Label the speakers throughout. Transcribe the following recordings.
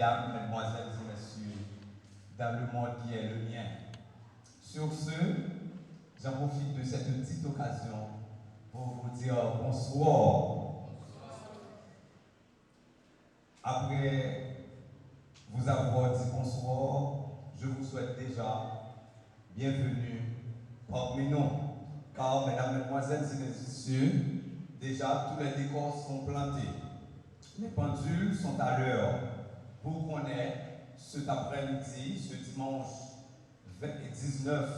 Speaker 1: Mesdames, mesdemoiselles et messieurs, dans le monde qui est le mien. Sur ce, j'en profite de cette petite occasion pour vous dire bonsoir. Après vous avoir dit bonsoir, je vous souhaite déjà bienvenue parmi nous. Car, mesdames, mesdemoiselles et messieurs, déjà tous les décors sont plantés. Les pendules sont à l'heure pour qu'on ait cet après-midi, ce dimanche 19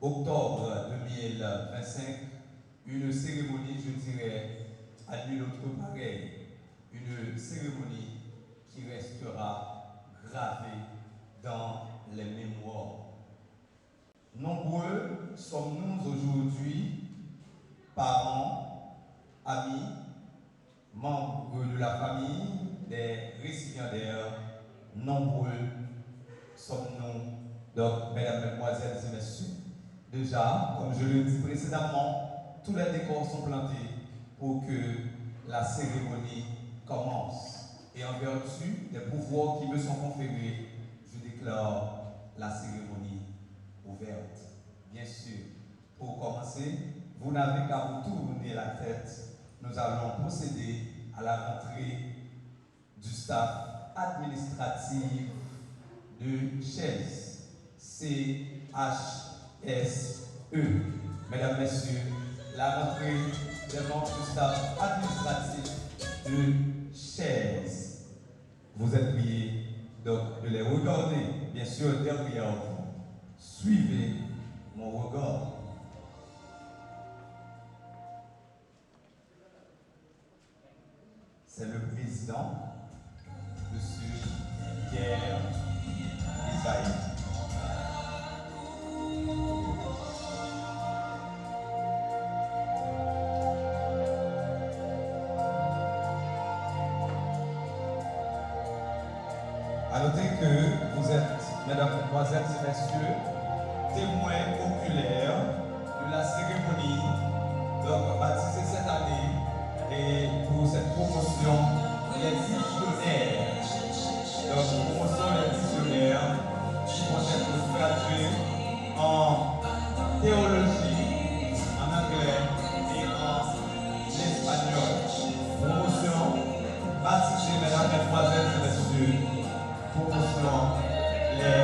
Speaker 1: octobre 2025, une cérémonie, je dirais, à nul autre pareil, une cérémonie qui restera gravée dans les mémoires. Nombreux sommes-nous aujourd'hui, parents, amis, membres de la famille, des récipiendaires, nombreux sommes-nous, donc, mesdames, mesdemoiselles et messieurs. Déjà, comme je le dis précédemment, tous les décors sont plantés pour que la cérémonie commence. Et en vertu des pouvoirs qui me sont conférés, je déclare la cérémonie ouverte. Bien sûr, pour commencer, vous n'avez qu'à vous tourner la tête. Nous allons procéder à la rentrée du staff administratif de chaise, CHSE. Mesdames, Messieurs, la rentrée des membres du staff administratif de chaise. Vous êtes priés donc de les regarder, bien sûr, derrière vous. Suivez mon regard. C'est le président, Monsieur Pierre Isaïe. À noter que vous êtes, mesdames, mesdemoiselles et messieurs, témoins oculaires de la cérémonie donc baptisée cette année et pour cette promotion les visionnaires. Donc promotion les visionnaires qui vont être gradués en théologie, en anglais et en espagnol. Promotion baptisée, mesdames, mesdemoiselles et messieurs, promotion les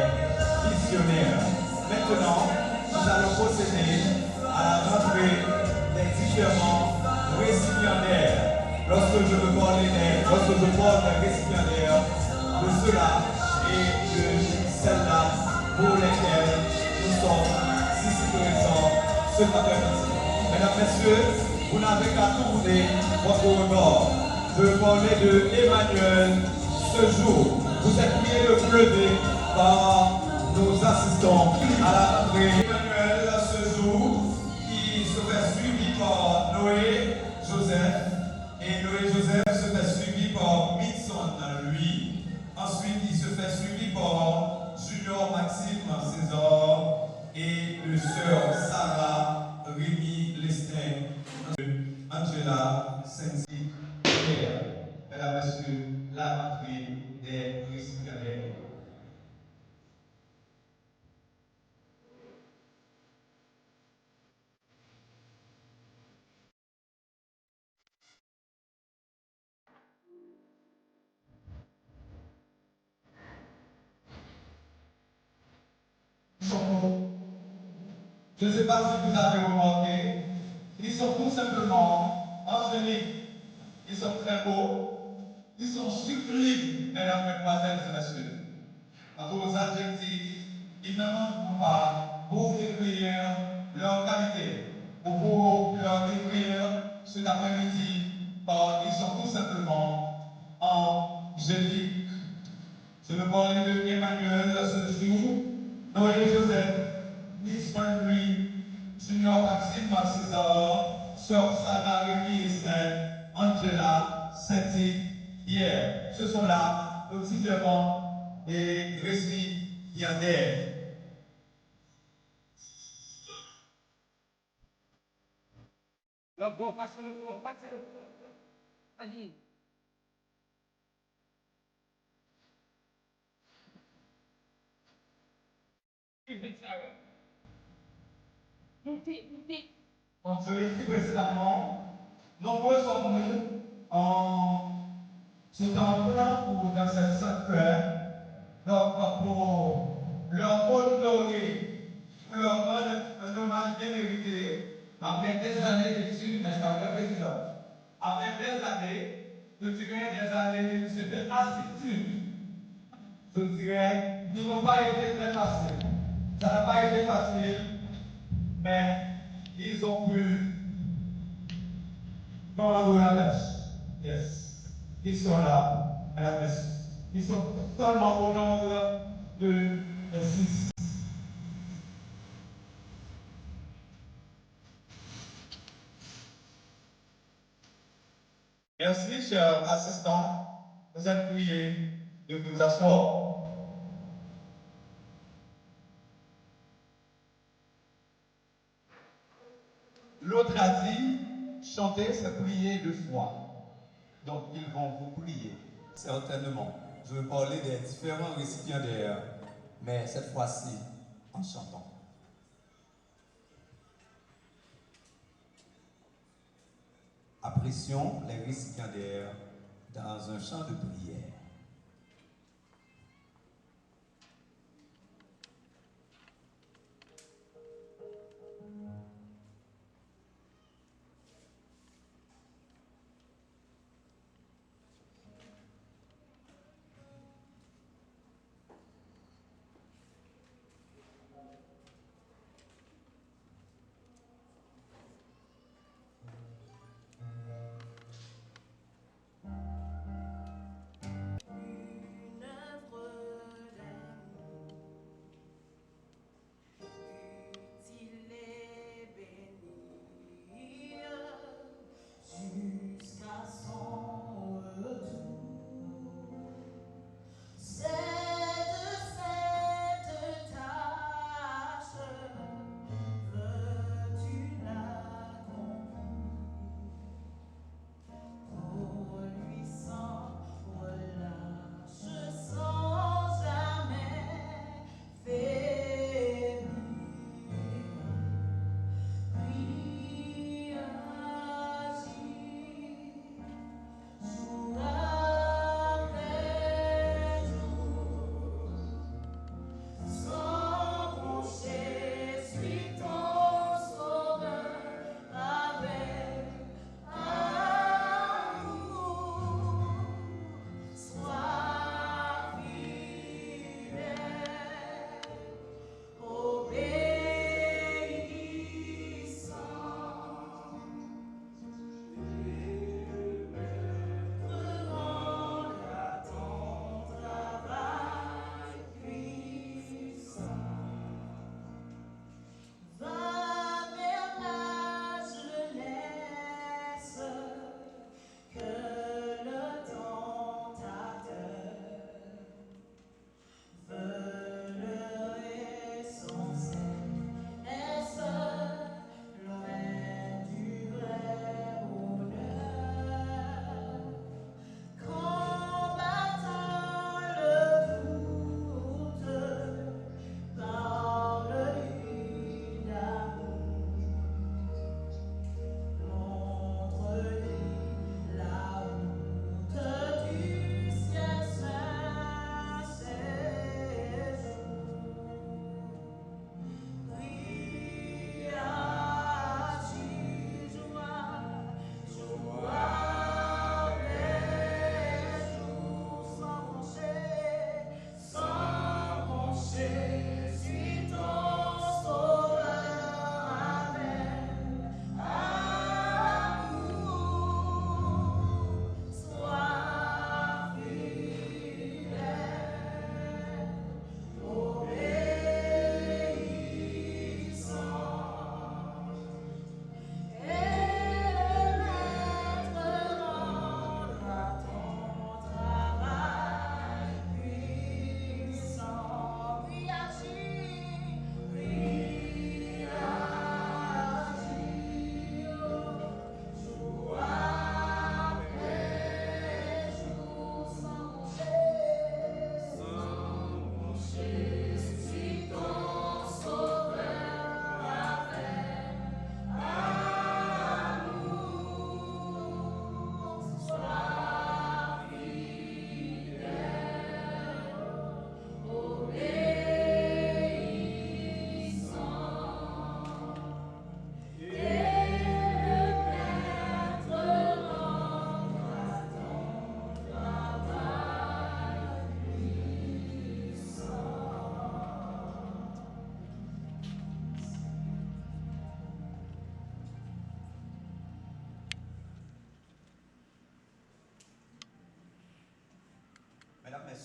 Speaker 1: visionnaires. Maintenant, nous allons procéder à la rentrée des différents récipiendaires. Lorsque je parle des récipiendaires, de ceux-là et de celles-là pour lesquelles nous sommes ici présents ce après-midi. Mesdames, Messieurs, vous n'avez qu'à tourner votre regard. Je veux parler de Emmanuel ce jour. Vous êtes priés de vous lever par nos assistants à la rentrée. Emmanuel ce jour qui serait suivi par Noé Joseph. Et Noé Joseph se fait suivi par Mitson, lui. Ensuite, il se fait suivi par Junior Maxime César et le sœur Sarah Rémi Lestin, Angela Sensi Pierre. Mesdames, Messieurs, la rentrée des récipiendaires. Je ne sais pas si vous avez remarqué, ils sont tout simplement angéliques, ils sont très beaux, ils sont sublimes, mesdames, mesdemoiselles et messieurs. Quant aux adjectifs, ils ne manquent pas pour décrire leur qualité, pour leur décrire cet après-midi, car ils sont tout simplement angéliques. Je veux parler de Emmanuel ce jour, Noé Joseph, Miss Henry, Junior Maxime César, Sœur Sarah Rémi Angela, Sainty, hier. Ce sont là nos différents et récipiendaires. On se dit précédemment, nombreux sommes-nous en ce temps-là ou dans cette sanctuaire, donc pour leur honorer, leur rendre un hommage bien mérité, après des années d'études, n'est-ce pas, le président? Après des années, je dirais des années de lassitude, je dirais, ils n'ont pas été très faciles. Ça n'a pas été facile, mais ils ont pu dans la messe. Yes. Ils sont là, à la messe. Ils sont seulement au nombre de 6. Merci, chers assistants. Vous êtes priés de vous asseoir. L'autre a dit, chanter, c'est prier de foi. Donc, ils vont vous prier, certainement. Je veux parler des différents récipiendaires, mais cette fois-ci, en chantant. Apprécions les récipiendaires dans un chant de prière.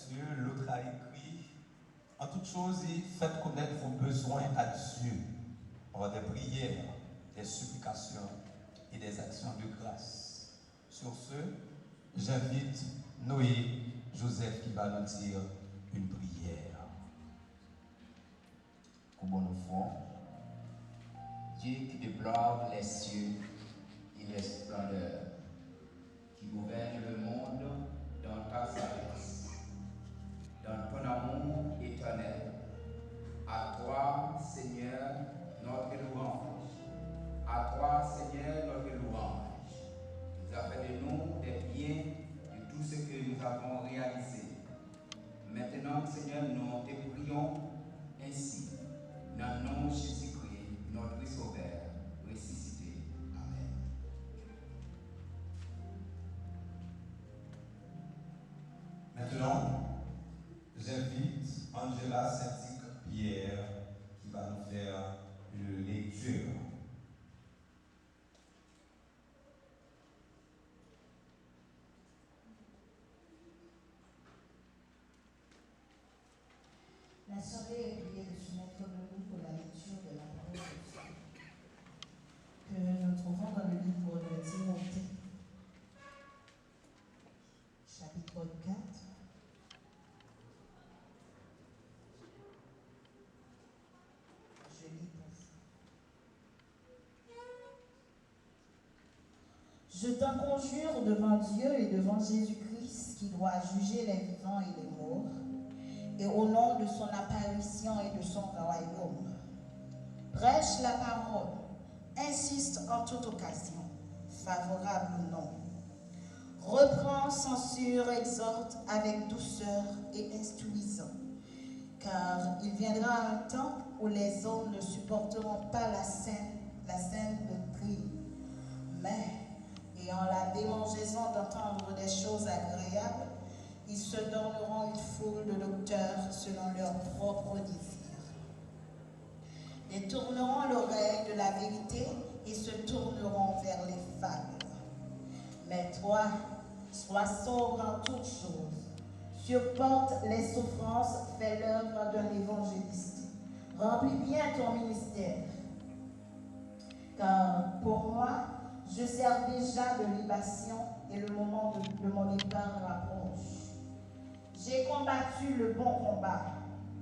Speaker 1: messieurs, l'autre a écrit en toute chose, faites connaître vos besoins à Dieu par des prières, des supplications et des actions de grâce. Sur ce, j'invite Noé Joseph qui va nous dire une prière.
Speaker 2: Comment nous font Dieu qui développe les cieux et les splendeurs, qui gouverne le monde dans ta sagesse, dans ton amour éternel. À toi, Seigneur, notre louange. À toi, Seigneur, notre louange. Tu as fait de nous des biens de tout ce que nous avons réalisé. Maintenant, Seigneur, nous te prions ainsi. Dans le nom de Jésus-Christ, notre Sauveur, ressuscité. Amen.
Speaker 1: Maintenant, j'invite Angela Saint-Pierre qui va nous faire une lecture.
Speaker 3: L'Assemblée est priée de se mettre debout pour la lecture de la parole de Dieu que nous trouvons dans le livre de Timothée, chapitre 4. Je lis pour vous. Je t'en conjure devant Dieu et devant Jésus-Christ qui doit juger les vivants et les morts, et au nom de son apparition et de son royaume. Prêche la parole, insiste en toute occasion, favorable ou non. Reprend, censure, exhorte avec douceur et instruisant, car il viendra un temps où les hommes ne supporteront pas la saine doctrine, mais, ayant la démangeaison d'entendre des choses agréables, ils se donneront une foule de docteurs selon leurs propres désirs. Détourneront l'oreille de la vérité et se tourneront vers les fables. Mais toi, sois sobre en toutes choses. Supporte les souffrances, fais l'œuvre d'un évangéliste. Remplis bien ton ministère. Car pour moi, je sers déjà de libation et le moment de mon départ rapproche. J'ai combattu le bon combat,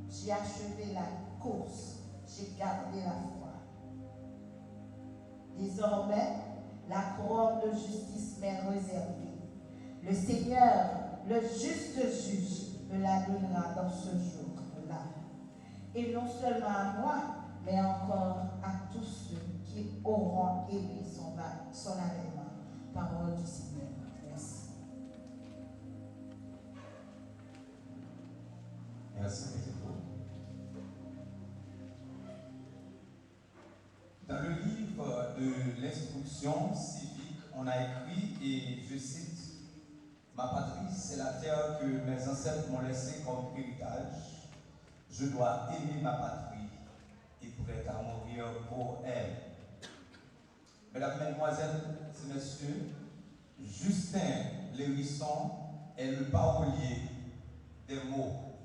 Speaker 3: j'ai achevé la course, j'ai gardé la foi. Désormais, la couronne de justice m'est réservée. Le Seigneur, le juste juge, me la donnera dans ce jour-là. Et non seulement à moi, mais encore à tous ceux qui auront aimé son avènement. Parole du Seigneur. Merci.
Speaker 1: Merci, Pétéro. Dans le livre de l'instruction civique, on a écrit, et je cite, « Ma patrie, c'est la terre que mes ancêtres m'ont laissée comme héritage. Je dois aimer ma patrie et prêt à mourir pour elle. » Mesdames, Mesdemoiselles et Messieurs, Justin Lérisson est le parolier des mots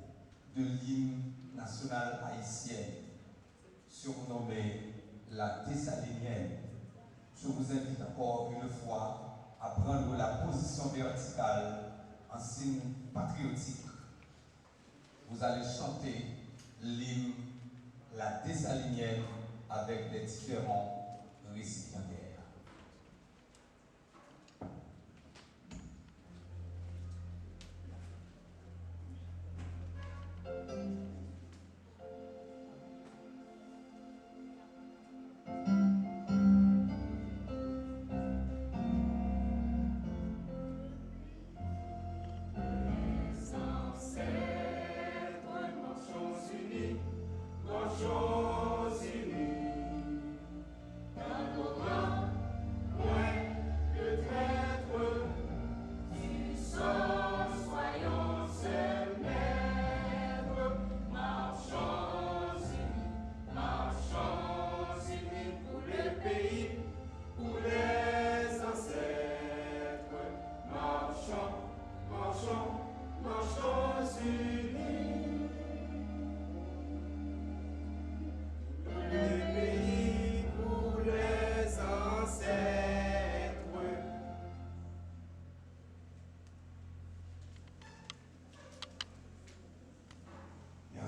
Speaker 1: de l'hymne national haïtienne, surnommé la Dessalinienne. Je vous invite encore une fois à prendre la position verticale en signe patriotique. Vous allez chanter l'hymne la Dessalinienne avec les différents récipiendaires.
Speaker 4: Marchons unis, dans nos rangs.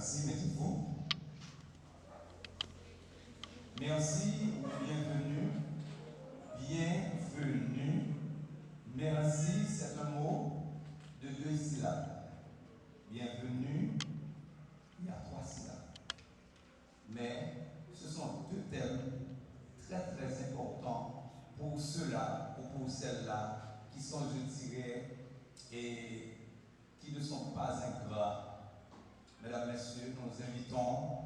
Speaker 1: Merci, mettez-vous. Merci ou bienvenue. Bienvenue. Merci, c'est un mot de 2 syllabes. Bienvenue, il y a 3 syllabes. Mais ce sont 2 thèmes très très importants pour ceux-là ou pour celles-là qui sont, je dirais, et qui ne sont pas ingrats. Mesdames, Messieurs, nous invitons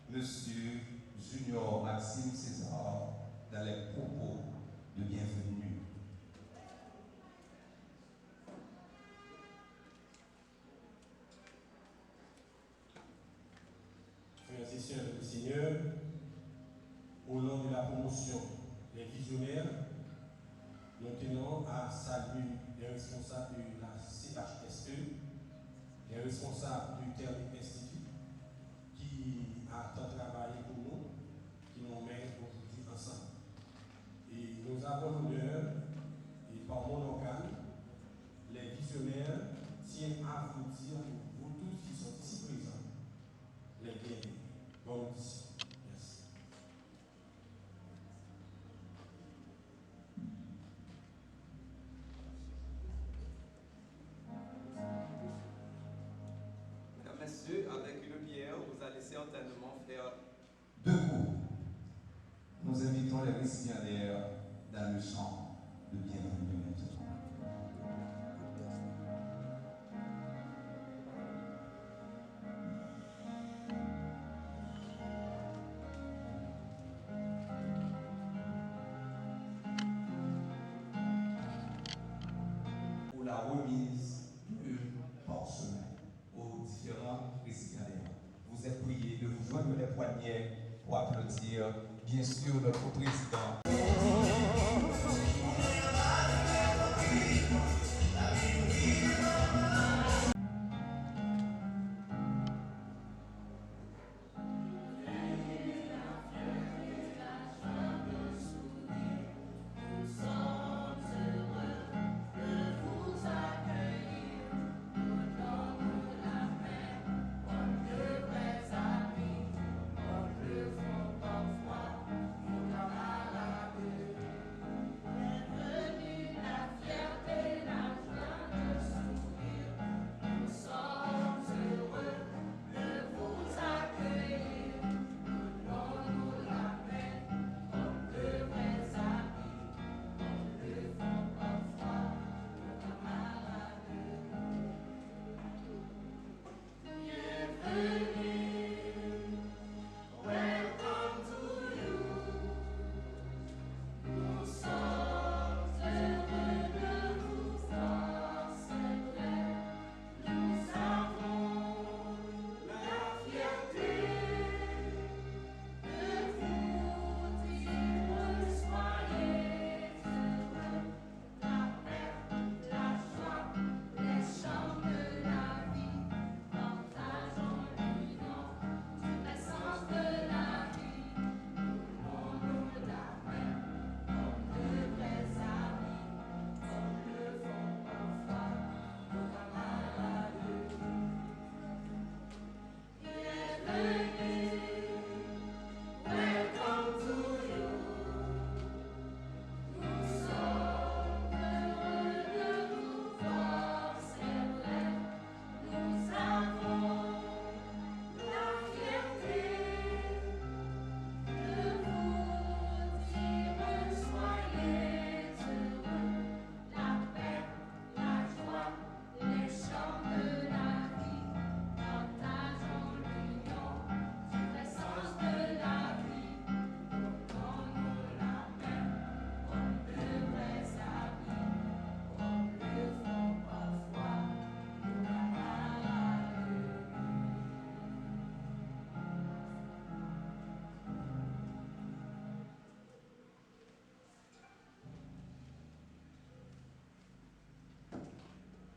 Speaker 1: Monsieur Junior Maxime César dans les propos de bienvenue.
Speaker 4: Frères et sœurs du Seigneur, au nom de la promotion des visionnaires, nous tenons à saluer les responsables de la CHSE, les responsables du Thermique Institut, qui a tant travaillé pour nous, qui nous met aujourd'hui ensemble. Et nous avons l'honneur, et par mon organe, les visionnaires tiennent à vous dire, vous tous qui sont ici présents, les bienvenus. Bonne audition. Merci.
Speaker 5: Mesdames, Messieurs, avec une bière, vous allez certainement faire
Speaker 1: 2 coups. Nous invitons les récipiendaires dans le chant de bienvenue maintenant. Pour la remise par semaine aux différents récipiendaires. Vous êtes priés de vous joindre les poignets pour applaudir, bien sûr, notre président.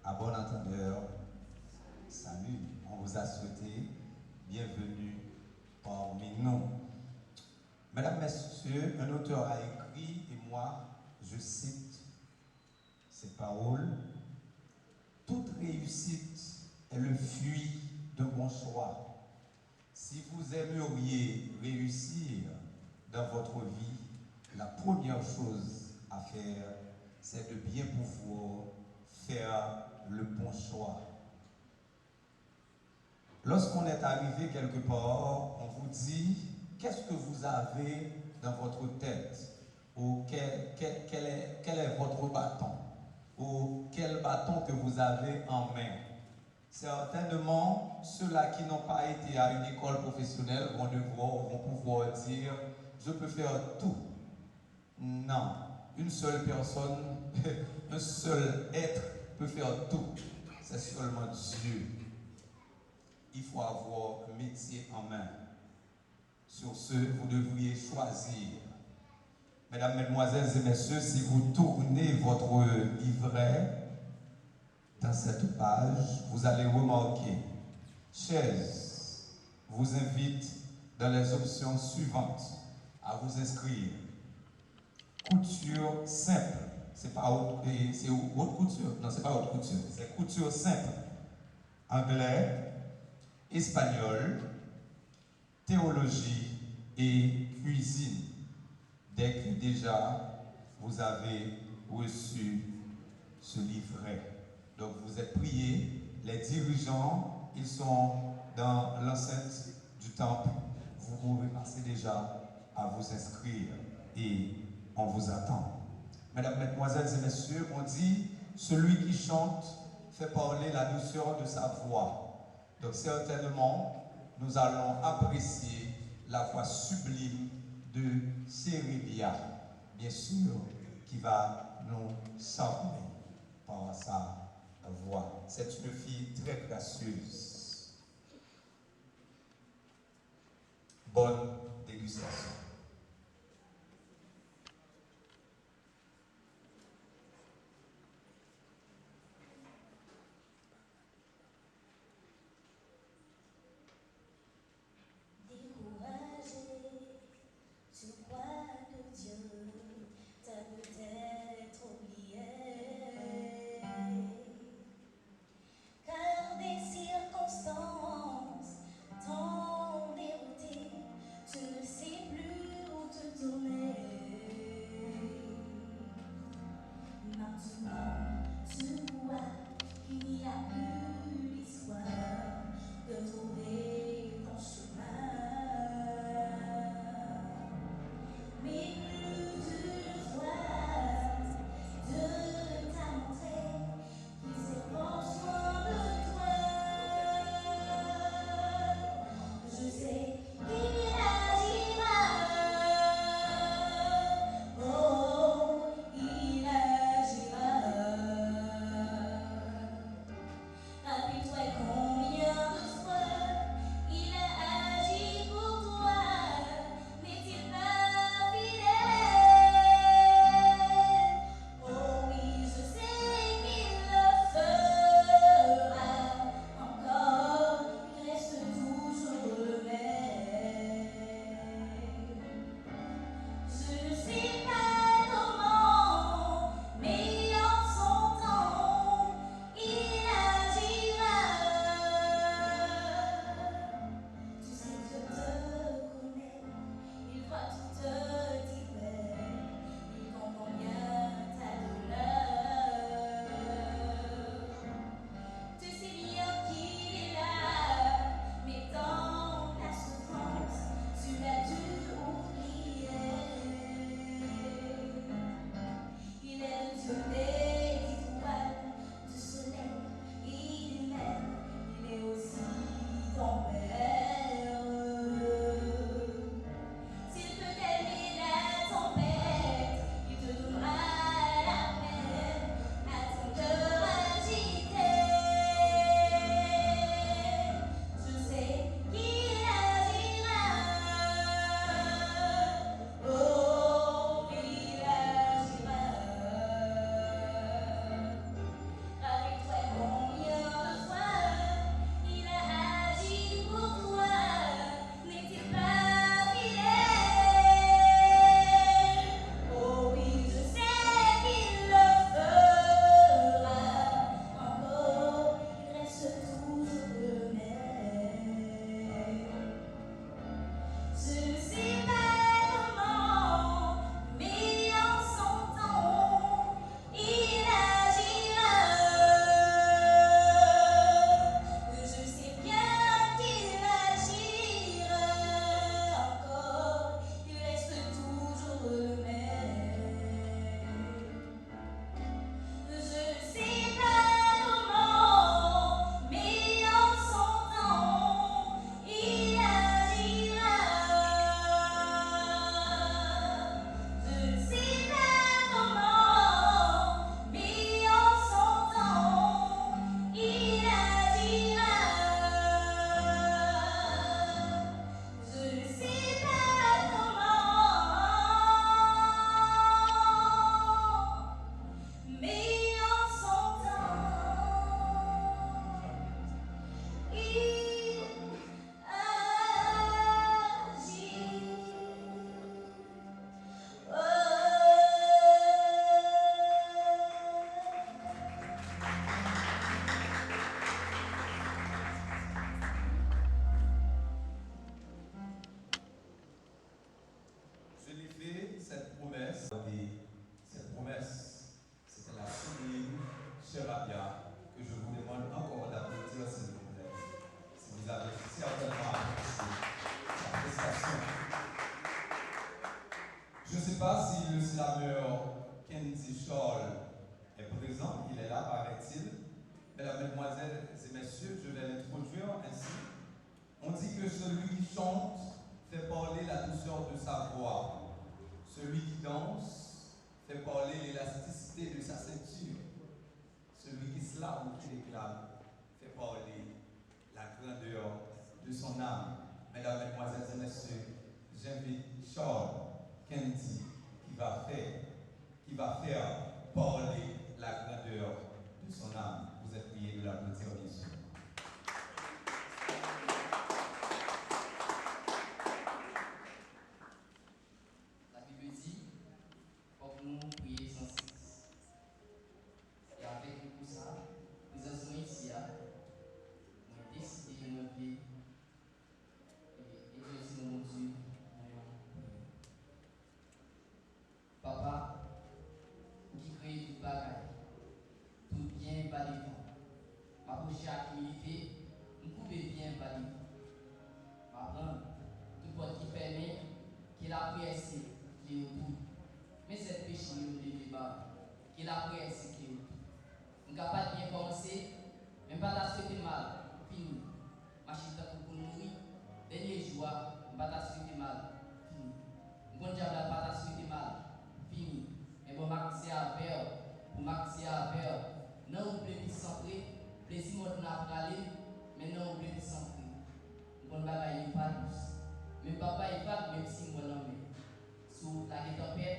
Speaker 1: À bon entendeur, salut, on vous a souhaité bienvenue parmi nous. Mesdames, Messieurs, un auteur a écrit, et moi, je cite ces paroles, « Toute réussite est le fruit d'un bon choix. Si vous aimeriez réussir dans votre vie, la première chose à faire, c'est de bien pouvoir faire le bon choix. Lorsqu'on est arrivé quelque part, on vous dit qu'est-ce que vous avez dans votre tête, ou quel est votre bâton, ou quel bâton que vous avez en main. Certainement, ceux-là qui n'ont pas été à une école professionnelle vont pouvoir dire je peux faire tout. Non, une seule personne, un seul être peut faire tout. C'est seulement Dieu. Il faut avoir un métier en main. Sur ce, vous devriez choisir. Mesdames, Mesdemoiselles et Messieurs, si vous tournez votre livret dans cette page, vous allez remarquer chaise vous invite dans les options suivantes à vous inscrire. Couture simple, c'est pas haute, c'est haute couture, non c'est pas haute couture, c'est couture simple. Anglais, espagnol, théologie et cuisine. Dès que déjà vous avez reçu ce livret. Donc vous êtes priés, les dirigeants, ils sont dans l'enceinte du temple. Vous pouvez passer déjà à vous inscrire et on vous attend. Mesdames, Mesdemoiselles et Messieurs, on dit celui qui chante fait parler la douceur de sa voix. Donc certainement, nous allons apprécier la voix sublime de Cérélia, bien sûr, qui va nous charmer par sa voix. C'est une fille très gracieuse. Bonne dégustation.
Speaker 6: Je crois que Dieu t'a peut-être oublié, car des circonstances t'ont dérouté, tu ne sais plus
Speaker 1: douceur de sa voix. Celui qui danse fait parler l'élasticité de sa ceinture. Celui qui slame ou qui réclame fait parler la grandeur de son âme. Mesdames, Mesdemoiselles et Messieurs, j'invite Charles Kendi qui va faire parler la grandeur de son âme. Vous êtes priés de l'applaudir, bien sûr.
Speaker 7: La Bible dit, pour nous prier sans cesse. Et avec tout ça, nous sommes ici, nous avons décidé de nous prier. Et exercer mon Dieu. Papa, qui crée tout bagaille, tout bien par les temps. Ma bouche à humilité, nous pouvons bien par les temps. Ma prendre tout porte qui permet qu'il a pressé, qui est autour. Mais cette péché nous devait pas, qu'il a pressé, qui est autour. Nous ne pouvons pas bien commencer, même pas la souhaiter mal, fini. Ma chita pour mourir, dernier jour, nous pas la souhaiter mal, fini. Nous ne pouvons pas la souhaiter mal, fini. Mais bon, maxer à faire, pour maxer à faire, non, vous pouvez centrer, plaisir mon n'a pas aller, mais non, vous pouvez centrer. Nous ne pouvons pas y pas douce. Même papa est pas, même si moi non, mais sous la guette en paix,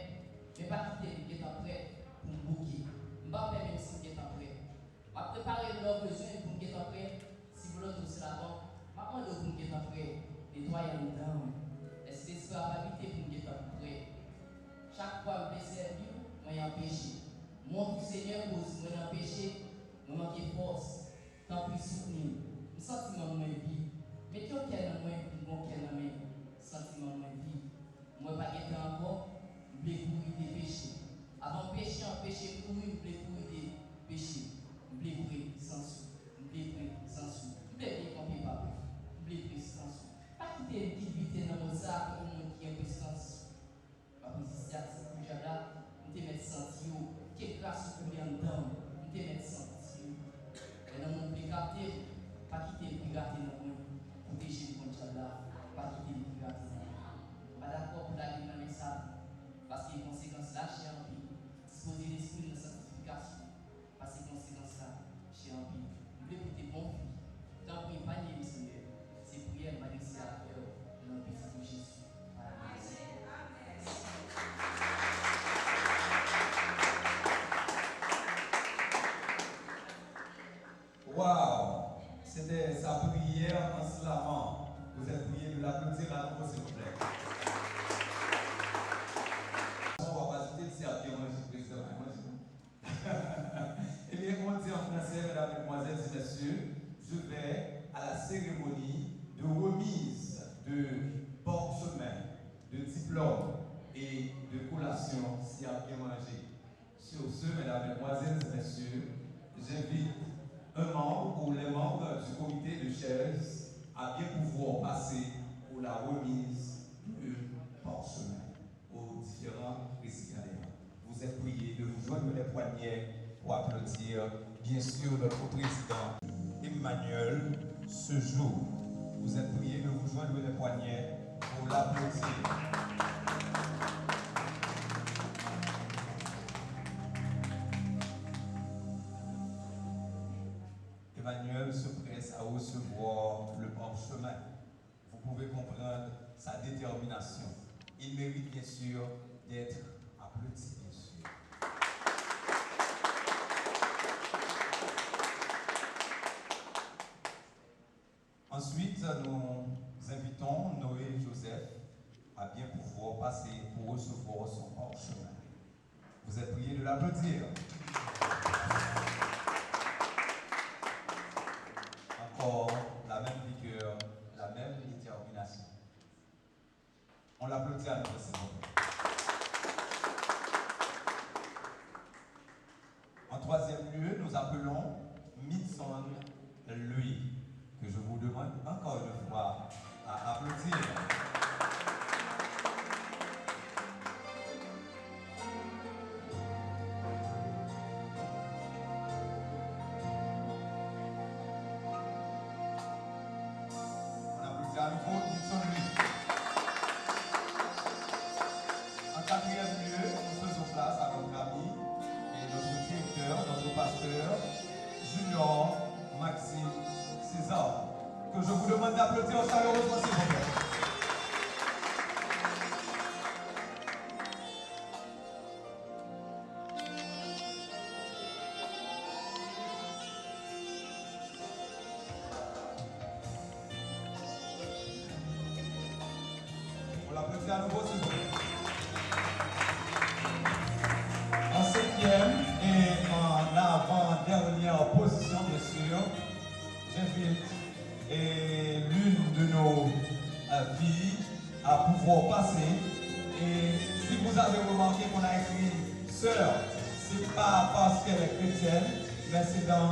Speaker 7: mais pas quitter la guette en prêt pour me bouquer. Je ne pas faire même si guette en prêt. Je vais préparer leurs besoins pour me guette en prêt. Si vous l'autre aussi là-bas, je vais demander pour me guette en prêt. Nettoyer les dents. Est-ce que c'est pas habiter pour me guette en prêt? Chaque fois que je servir, moi j'ai un péché. Mon Seigneur cause, moi j'ai un péché, moi manque de force. Tant pis soutenir. Le sentiment de ma vie. Mettez au cœur dans moi, mon cœur dans moi. Sentiment de ma vie. Moi pas être encore, je voulais courir des péchés. Avant de pécher, en péché courir, je voulais courir des péchés. Je voulais courir sans sou. Je voulais courir sans sou. Je voulais bien qu'on ne pas. Je voulais courir sans sou. Pas quitter une petite vitesse dans mon sac, pour monde qui est un peu sans sou. Parce que si c'est que j'ai là, je te mettre senti, quelle grâce pour lui en dedans, je te mettre senti. Et dans mon pécaté, pas quitter le pécaté dans moi, protéger le bon là, pas quitter le pécaté. Pas d'accord pour la vie dans ça, parce que les conséquences là, chez un pays, disposer l'esprit de sanctification, parce que les conséquences là, chez un pays, vous voulez que tes bons filles, tant pour épargner le Seigneur, c'est prière m'a laissé à faire dans le petit de Jésus.
Speaker 1: Waouh! C'était sa prière en slamant. Vous êtes priés de l'applaudir à nouveau, s'il vous plaît. On va pas citer le servir, moi, je suis président. Eh bien, on dit en français, mesdames, mesdemoiselles et messieurs, je vais à la cérémonie de remise de parchemin, de diplôme et de collation si à bien manger. Sur ce, mesdames, mesdemoiselles et messieurs, j'invite un membre ou les membres du comité de chaises à bien pouvoir passer pour la remise de parchemin aux différents récipiendaires. Vous êtes priés de vous joindre les poignets pour applaudir, bien sûr, notre président Emmanuel ce jour. Vous êtes priés de vous joindre les poignets pour l'applaudir. Emmanuel se presse à recevoir le parchemin. Vous pouvez comprendre sa détermination. Il mérite bien sûr d'être applaudi, bien sûr. Ensuite, nous invitons Noé Joseph à bien pouvoir passer pour recevoir son parchemin. Vous êtes priés de l'applaudir. Encore la même vigueur, la même détermination. On l'applaudit à nouveau, s'il vous plaît. En troisième lieu, nous appelons Midson Lui, que je vous demande encore une fois à applaudir. On applaudit à nouveau Midson Lui. que je vous demande d'applaudir chaleureusement, s'il vous plaît. On l'applaudit à nouveau, s'il vous plaît. En cinquième et en avant-dernière position, bien sûr, j'invite l'une de nos filles à pouvoir passer. Et si vous avez remarqué qu'on a écrit sœur, c'est pas parce qu'elle est chrétienne, mais c'est dans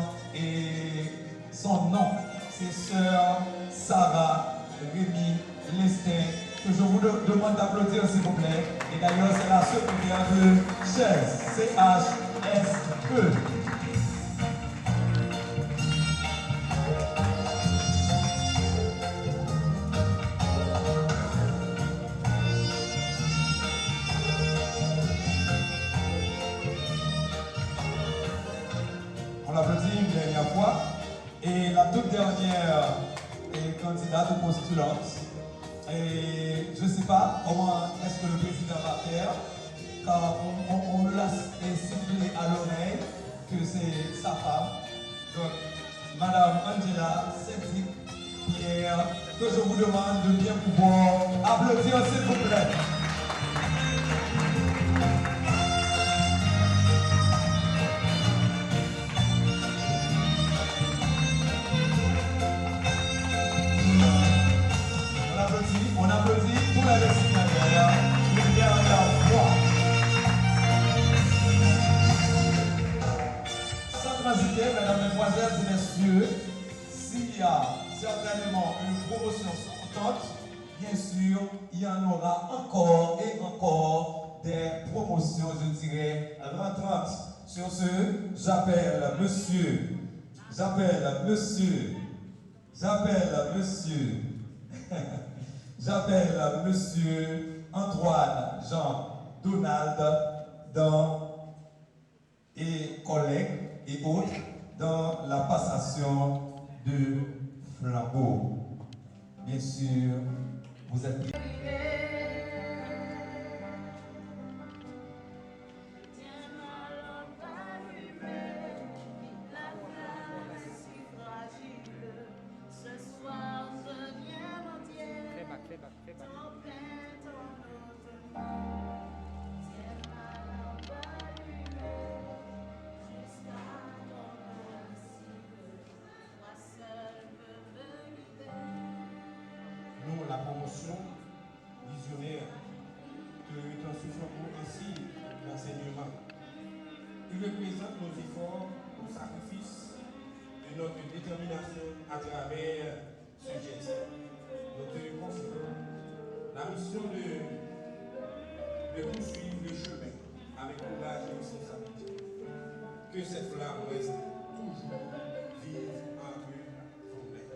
Speaker 1: son nom. C'est sœur Sarah Rémi Lestin, que je vous demande d'applaudir, s'il vous plaît. Et d'ailleurs, c'est la secrétaire de CHES, CHSE. On l'applaudit une dernière fois. Et la toute dernière candidate ou postulante. Et je ne sais pas comment est-ce que le président va faire, car on me l'a sifflé à l'oreille que c'est sa femme. Donc, Madame Angela Cédric Pierre, que je vous demande de bien pouvoir applaudir, s'il vous plaît. On applaudit pour la destinataire une dernière fois. Sans transiter, mesdames, mesdemoiselles et messieurs, s'il y a certainement une promotion sortante, bien sûr, il y en aura encore et encore des promotions, je dirais, rentrantes. Sur ce, j'appelle monsieur Antoine Jean Donald et collègues et autres dans la passation de flambeau. Bien sûr, vous êtes...
Speaker 4: Nous, la promotion visionnaire que est en souffrant ainsi l'enseignement. Il représente nos efforts, nos sacrifices et notre détermination à travers ce geste. Notre confiance. La mission de poursuivre le chemin avec courage et responsabilité. Que cette flamme reste toujours vive entre vos mains.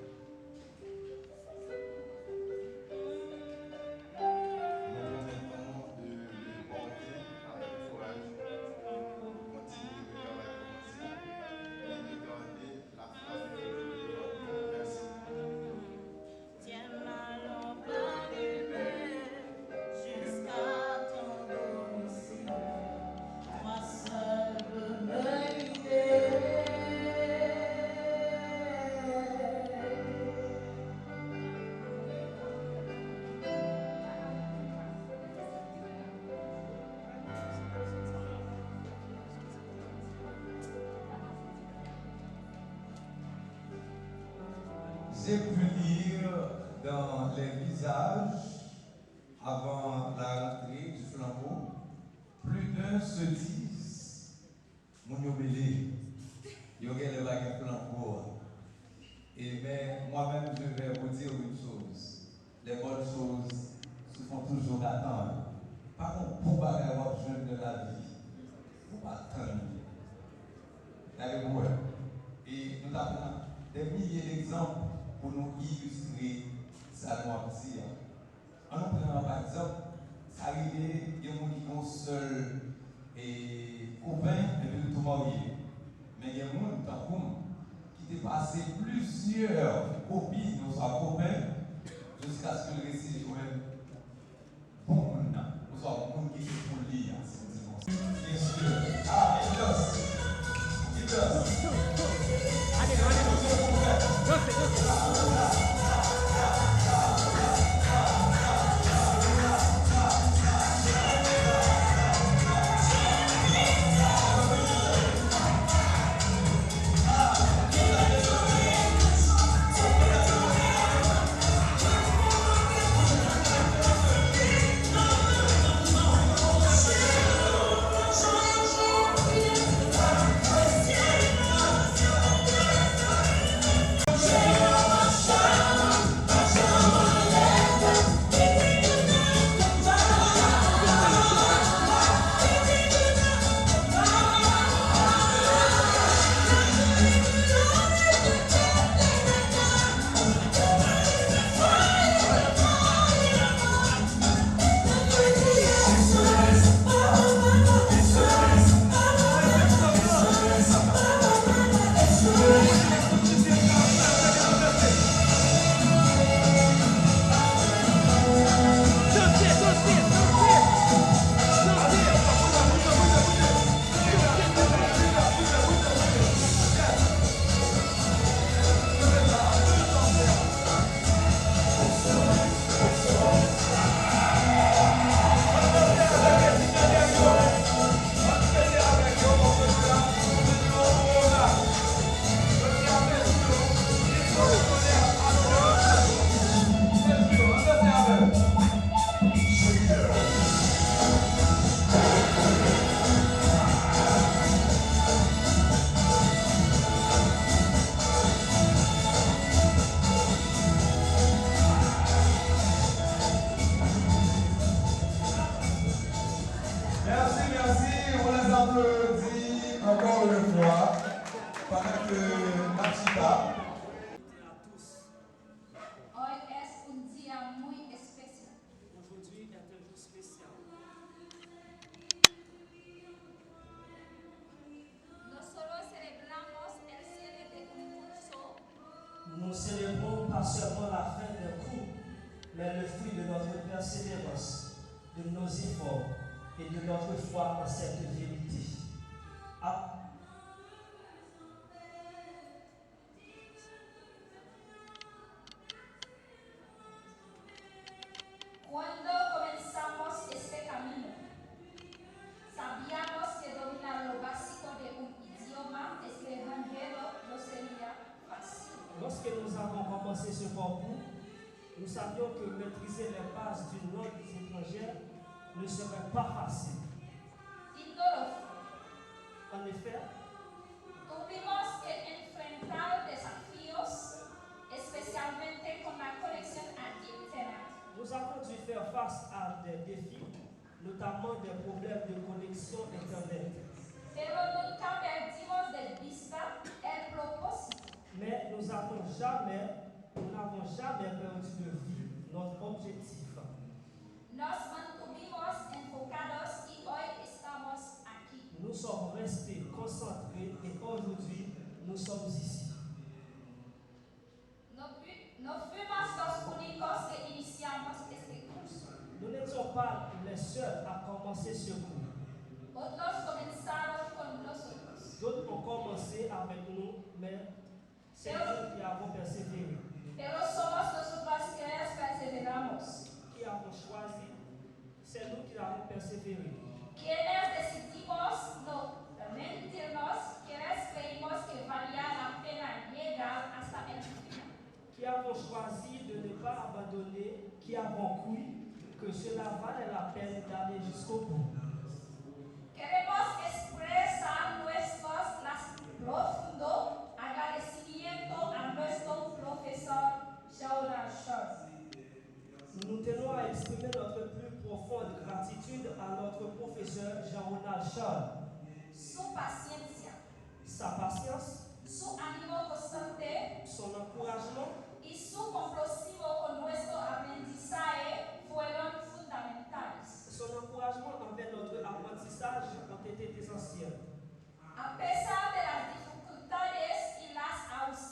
Speaker 1: J'ai pu lire dans les visages, avant la rentrée du flambeau, plus d'un se disent, mon yobélé, il y aurait le baguette flambeau. Et mais moi-même, je vais vous dire une chose. Les bonnes choses se font toujours attendre. Par contre, pour bagarre jeune de la vie, vous pas attendre. Et nous avons des milliers d'exemples pour nous illustrer sa noircie. En nous prenant par exemple, ça arrivait, il y a des gens qui ont seul et copain et puis tout marié. Mais il y a des gens qui t'est passé plusieurs copines, ou soit copains, jusqu'à ce que le récit joue bon monde, ou soit un monde qui est pour lire. Bien sûr. Ah, il does.
Speaker 8: Nous célébrons pas seulement la fin d'un cours, mais le fruit de notre persévérance, de nos efforts et de notre foi en cette vérité.
Speaker 6: Cuando comenzamos este camino, sabíamos que dominar lo básico de un idioma extranjero no sería fácil.
Speaker 8: Lorsque nous avons commencé ce parcours, nous savions que maîtriser les bases d'une langue étrangère ne serait pas facile.
Speaker 6: Y no lo fue.
Speaker 8: En effet,
Speaker 6: Tuvimos que enfrentar desafíos, especialmente con la conexión a Internet.
Speaker 8: nous avons dû faire face à des défis, notamment des problèmes de connexion Internet.
Speaker 6: Pero nunca perdimos de vista el propósito.
Speaker 8: Mais nous n'avons jamais perdu de vue notre objectif.
Speaker 6: Nos mantuvimos enfocados y hoy estamos aquí.
Speaker 8: Nous sommes restés concentrés et aujourd'hui, nous sommes ici.
Speaker 6: No fuimos los únicos que iniciamos este curso.
Speaker 8: Nous n'étions pas les seuls à commencer ce cours.
Speaker 6: Otros comenzaron con nosotros.
Speaker 8: D'autres ont commencé avec nous, mais c'est nous qui avons persévéré,
Speaker 6: Pero somos nosotros quienes perseveramos.
Speaker 8: qui avons choisi, c'est nous qui avons persévéré.
Speaker 6: Quienes decidimos no rendirnos, quienes creímos que valía la pena llegar hasta el final.
Speaker 8: Qui avons choisi de ne pas abandonner, qui avons cru que cela valait la peine d'aller jusqu'au bout.
Speaker 6: Queremos expresar nuestro profundo agradecimiento a nuestro profesor Shauna Shaw.
Speaker 8: Nous tenons à exprimer notre plus profonde gratitude à notre professeur Jean-Ronald Shaw.
Speaker 6: Su paciencia,
Speaker 8: Sa patience,
Speaker 6: su ánimo constante
Speaker 8: son encouragement
Speaker 6: y su compromiso con nuestro aprendizaje fueron fundamentales.
Speaker 8: son encouragement envers notre apprentissage ont été essentiels.
Speaker 6: A pesar de las dificultades y las ausencias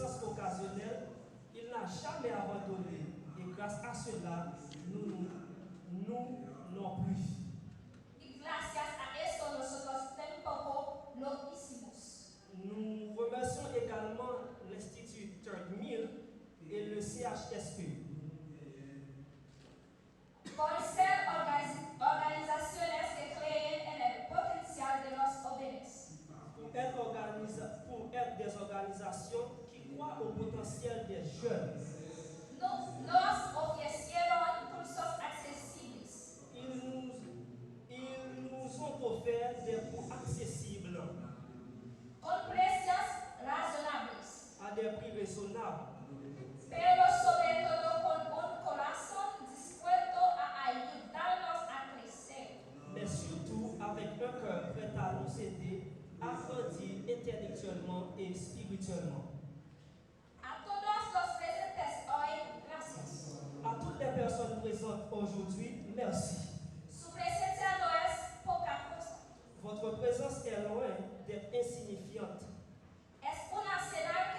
Speaker 8: naissance occasionnelle, il n'a jamais abandonné. Et grâce à cela, nous non plus.
Speaker 6: Y gracias a eso nosotros tampoco lo hicimos.
Speaker 8: Nous remercions également l'Institut Third Mill et le CHSP.
Speaker 6: Por ser organizaciones que creen en el potencial de los jóvenes.
Speaker 8: Pour être des organisations qui croient au potentiel des jeunes.
Speaker 6: Nos ofrecieron cursos accesibles.
Speaker 8: Ils nous ont offert des cours accessibles
Speaker 6: Con precios razonables.
Speaker 8: à des prix raisonnables,
Speaker 6: Pero sobre todo con un corazón dispuesto a ayudarnos a crecer.
Speaker 8: mais surtout avec un cœur prêt à nous aider à grandir intellectuellement et spirituellement.
Speaker 6: A todos los presentes hoy, gracias.
Speaker 8: À toutes les personnes présentes aujourd'hui, merci.
Speaker 6: Su presencia no es poca cosa.
Speaker 8: Votre présence est loin d'être insignifiante.
Speaker 6: Es una señal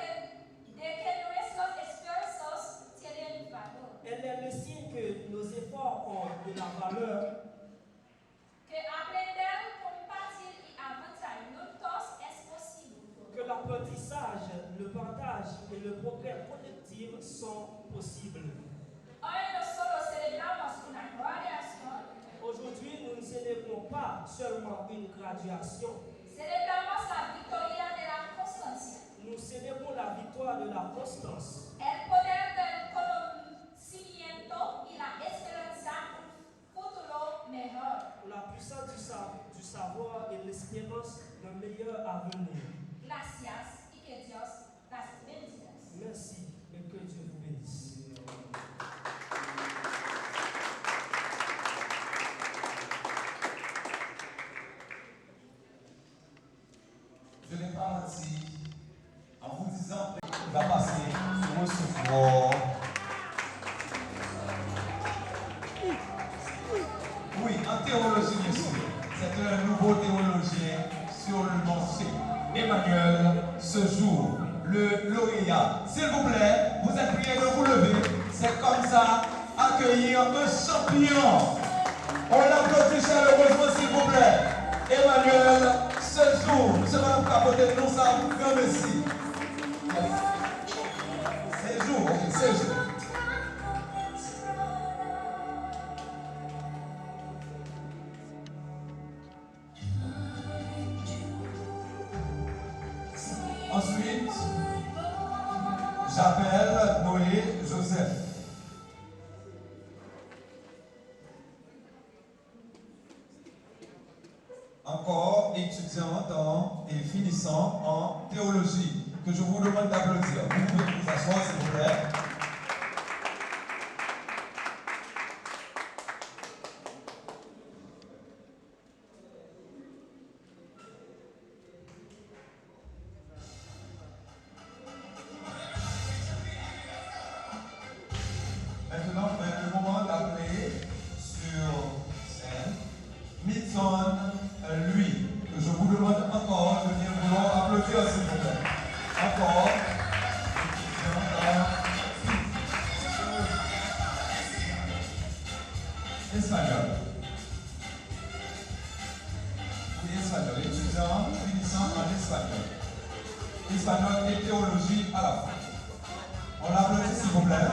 Speaker 6: de que nuestros esfuerzos tienen valor.
Speaker 8: Elle est le signe que nos efforts ont de la valeur,
Speaker 6: Que aprender, compartir y avanzar juntos es posible.
Speaker 8: que l'apprentissage, le partage et le progrès collectif sont possibles.
Speaker 6: Hoy no solo celebramos una graduación,
Speaker 8: Aujourd'hui, nous ne célébrons pas seulement une graduation,
Speaker 6: celebramos la victoria de la constancia.
Speaker 8: nous célébrons la victoire de la constance,
Speaker 6: El poder del conocimiento y la esperanza de un futuro mejor.
Speaker 8: la puissance du savoir et l'espérance d'un meilleur avenir.
Speaker 6: Gracias y que Dios las bendiga.
Speaker 8: Merci et que Dieu vous bénisse.
Speaker 1: Je n'ai pas menti en vous disant qu'il va passer pour recevoir. Oui, en théologie, bien sûr. C'est un nouveau théologien sur le marché. Emmanuel, ce jour, le lauréat. S'il vous plaît, vous êtes priés de vous lever. C'est comme ça, accueillir un champion. On l'applaudit chaleureusement, s'il vous plaît. Emmanuel, ce jour, nous serons capoter de nous, ça vous grand merci. C'est jour, ok, c'est jour. Ensuite, j'appelle Noé Joseph. Encore étudiant et finissant en théologie, que je vous demande d'applaudir. Vous pouvez vous asseoir, s'il vous plaît. Maintenant, c'est le moment d'appeler sur scène Milton, lui, que je vous demande encore de venir vouloir applaudir, s'il vous plaît. Encore. Espagnol. Oui, espagnol. Étudiant finissant en espagnol. Espagnol et théologie à la fin. On l'applaudit, s'il vous plaît.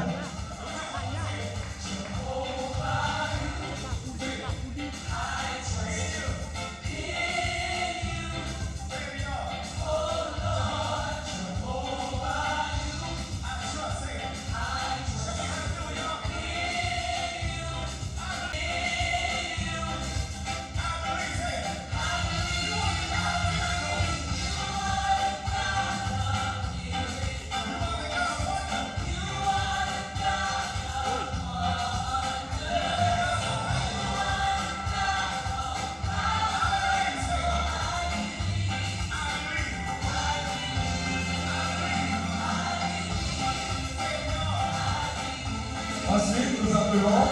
Speaker 1: Ensuite, nous appelons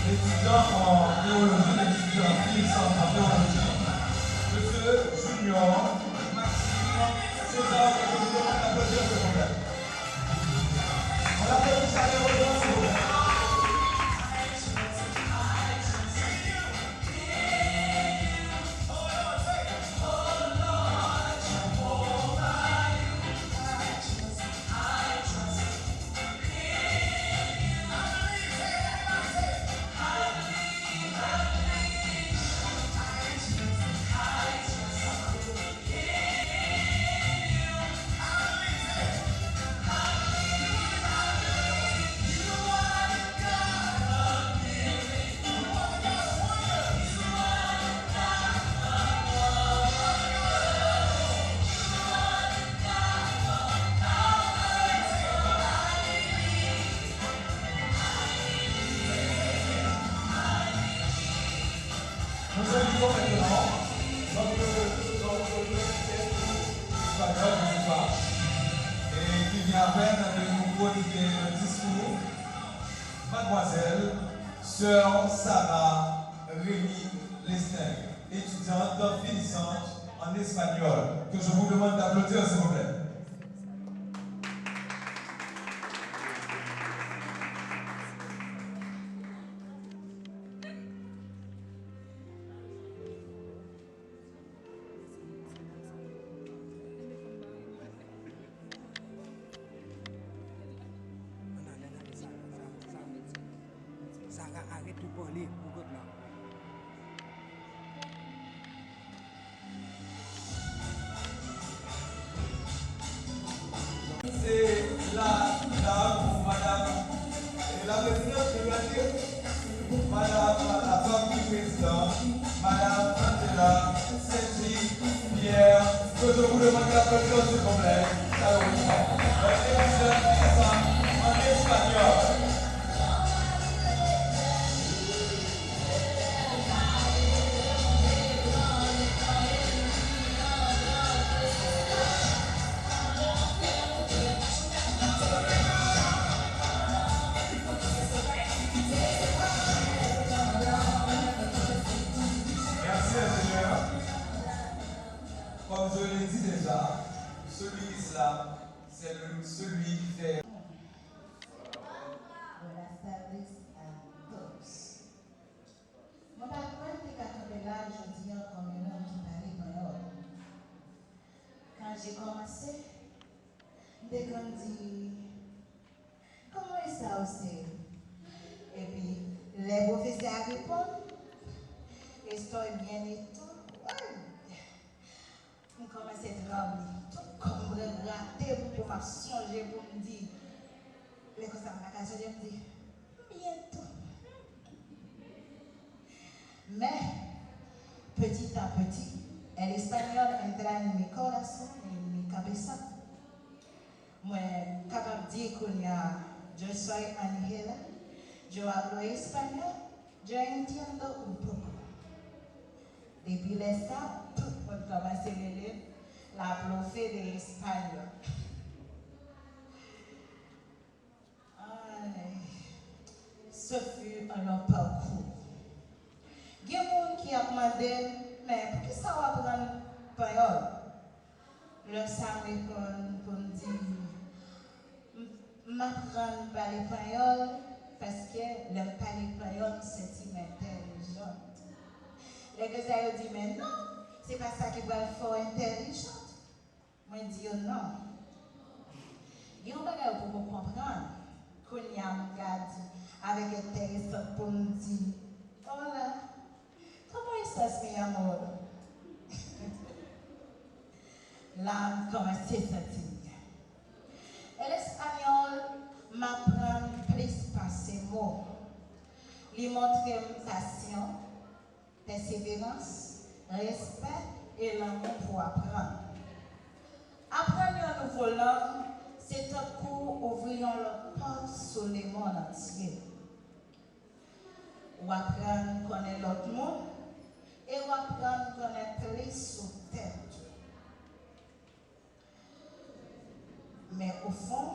Speaker 1: l'étudiant en théologie, l'étudiant en finissant en théologie, Monsieur Junior Maxime César, que je vous demande d'applaudir, s'il vous plaît. espagnol, je ne sais pas, et qui vient à peine de nous prodiguer un discours. Mademoiselle, sœur Sarah Rémy Lesnègre, étudiante finissante en espagnol, que je vous demande d'applaudir s'il vous plaît.
Speaker 9: Arrête de parler, pourquoi là?
Speaker 1: C'est la dame, madame, et la présidente, je dois dire, madame la femme du président, madame Angela Saint-Pierre, que je vous demande d'applaudir s'il vous plaît, chaleureusement. En espagnol. Comme je l'ai dit déjà, celui qui slame, c'est celui qui fait.
Speaker 3: Buenas tardes a todos. Mon papa était quand là, je dis comme un homme qui parlait espagnol. Quand j'ai commencé, dès qu'on dit comment est ça aussi? Et puis les professeurs répondent, estoy bien et tout. On commence à trembler, tout comme raté pour me songer, pour me dire, les cosas de la casa, je me dis, bientôt. Mais, petit à petit, el espagnol entra en mi corazón, en mi cabeza. Moi, capable de dire que je soy Angela, yo hablo español, yo entiendo un poco. Depuis l'instant, on commence à lire la prophète de espagnol. Ce fut un long parcours. Il y a des gens qui ont demandé, mais pour qui ça va prendre espagnol? Le sang répond pour me dire, m'apprendre par l'espagnol parce que le par l'espagnol, c'est intelligent. Les gens disent, mais non, c'est pas ça qui va le faire intelligent. Moi, je dis, non. Il y a un bagage pour vous comprendre. Qu'on y a un gars avec intéressant pour me dire, hola, comment estás, mi amor? Là, comment c'est ça? Et l'espagnol m'apprend plus par ces mots. Il montre passion, persévérance, respect et l'amour pour apprendre. Apprendre une nouvelle langue, c'est un coup ouvrir le porte sur le monde entier. Ou apprendre à connaître l'autre monde et ou apprendre à connaître plus sur terre. Mais au fond,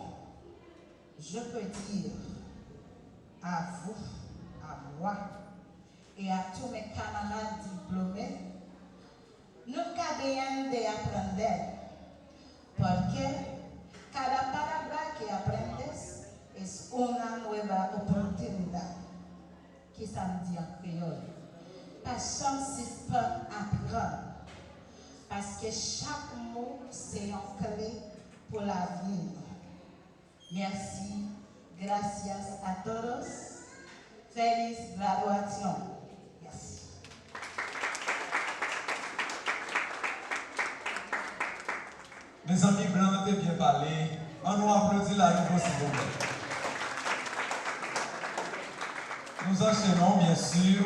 Speaker 3: je peux dire à vous, à moi et à tous mes camarades diplômés, nous avons d'apprendre porque cada palabra que aprendes es una nueva oportunidad. Que ça me dit en créole? Pas chance pour apprendre. Parce que chaque mot, c'est une clé pour la vie. Merci. Gracias a todos. Feliz graduación. Merci.
Speaker 1: Mes amis blancs, t'es bien parlé. On nous applaudit la nouveau s'il vous plaît. Nous enchaînons bien sûr.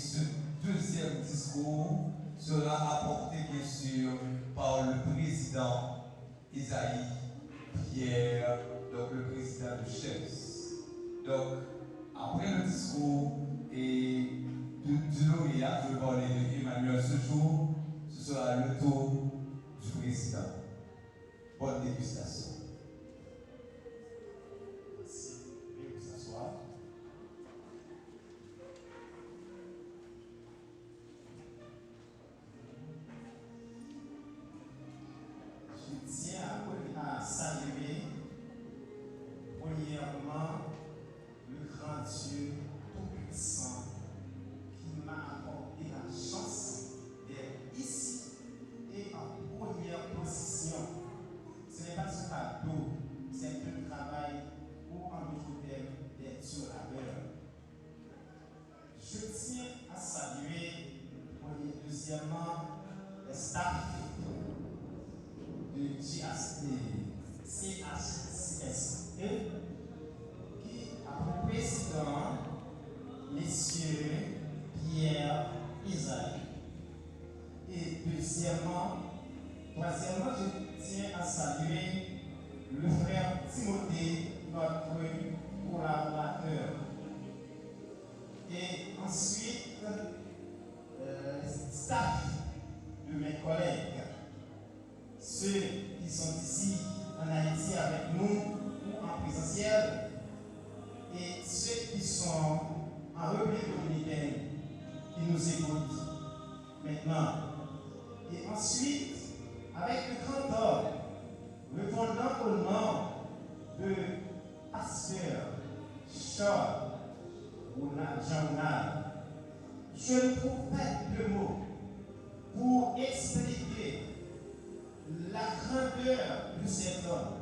Speaker 1: ce deuxième discours sera apporté bien sûr par le président Isaïe Pierre, donc le président de Chefs. Donc, après le discours et du lauréat, je vais parler d'Emmanuel ce jour, ce sera le tour du président. Bonne dégustation.
Speaker 9: Merci. Veuillez vous asseoir. Je tiens à saluer premièrement le grand Dieu Tout-Puissant qui m'a accordé la chance d'être ici et en première position. Ce n'est pas un cadeau, c'est un travail ou en d'autres termes des labeur. Je tiens à saluer, deuxièmement, le staff de CHCSE qui a pour président Messieurs Pierre Isaïe. Et troisièmement, je tiens à saluer le frère Timothée, notre collaborateur. Et ensuite, le staff de mes collègues, ceux qui sont ici en Haïti avec nous ou en présentiel, et ceux qui sont en République dominicaine, qui nous écoutent maintenant. Et ensuite, avec le grand ordre, répondant au nom de pasteur Charles Jean-Ronald, je ne trouve pas de mots pour expliquer la grandeur de cet homme.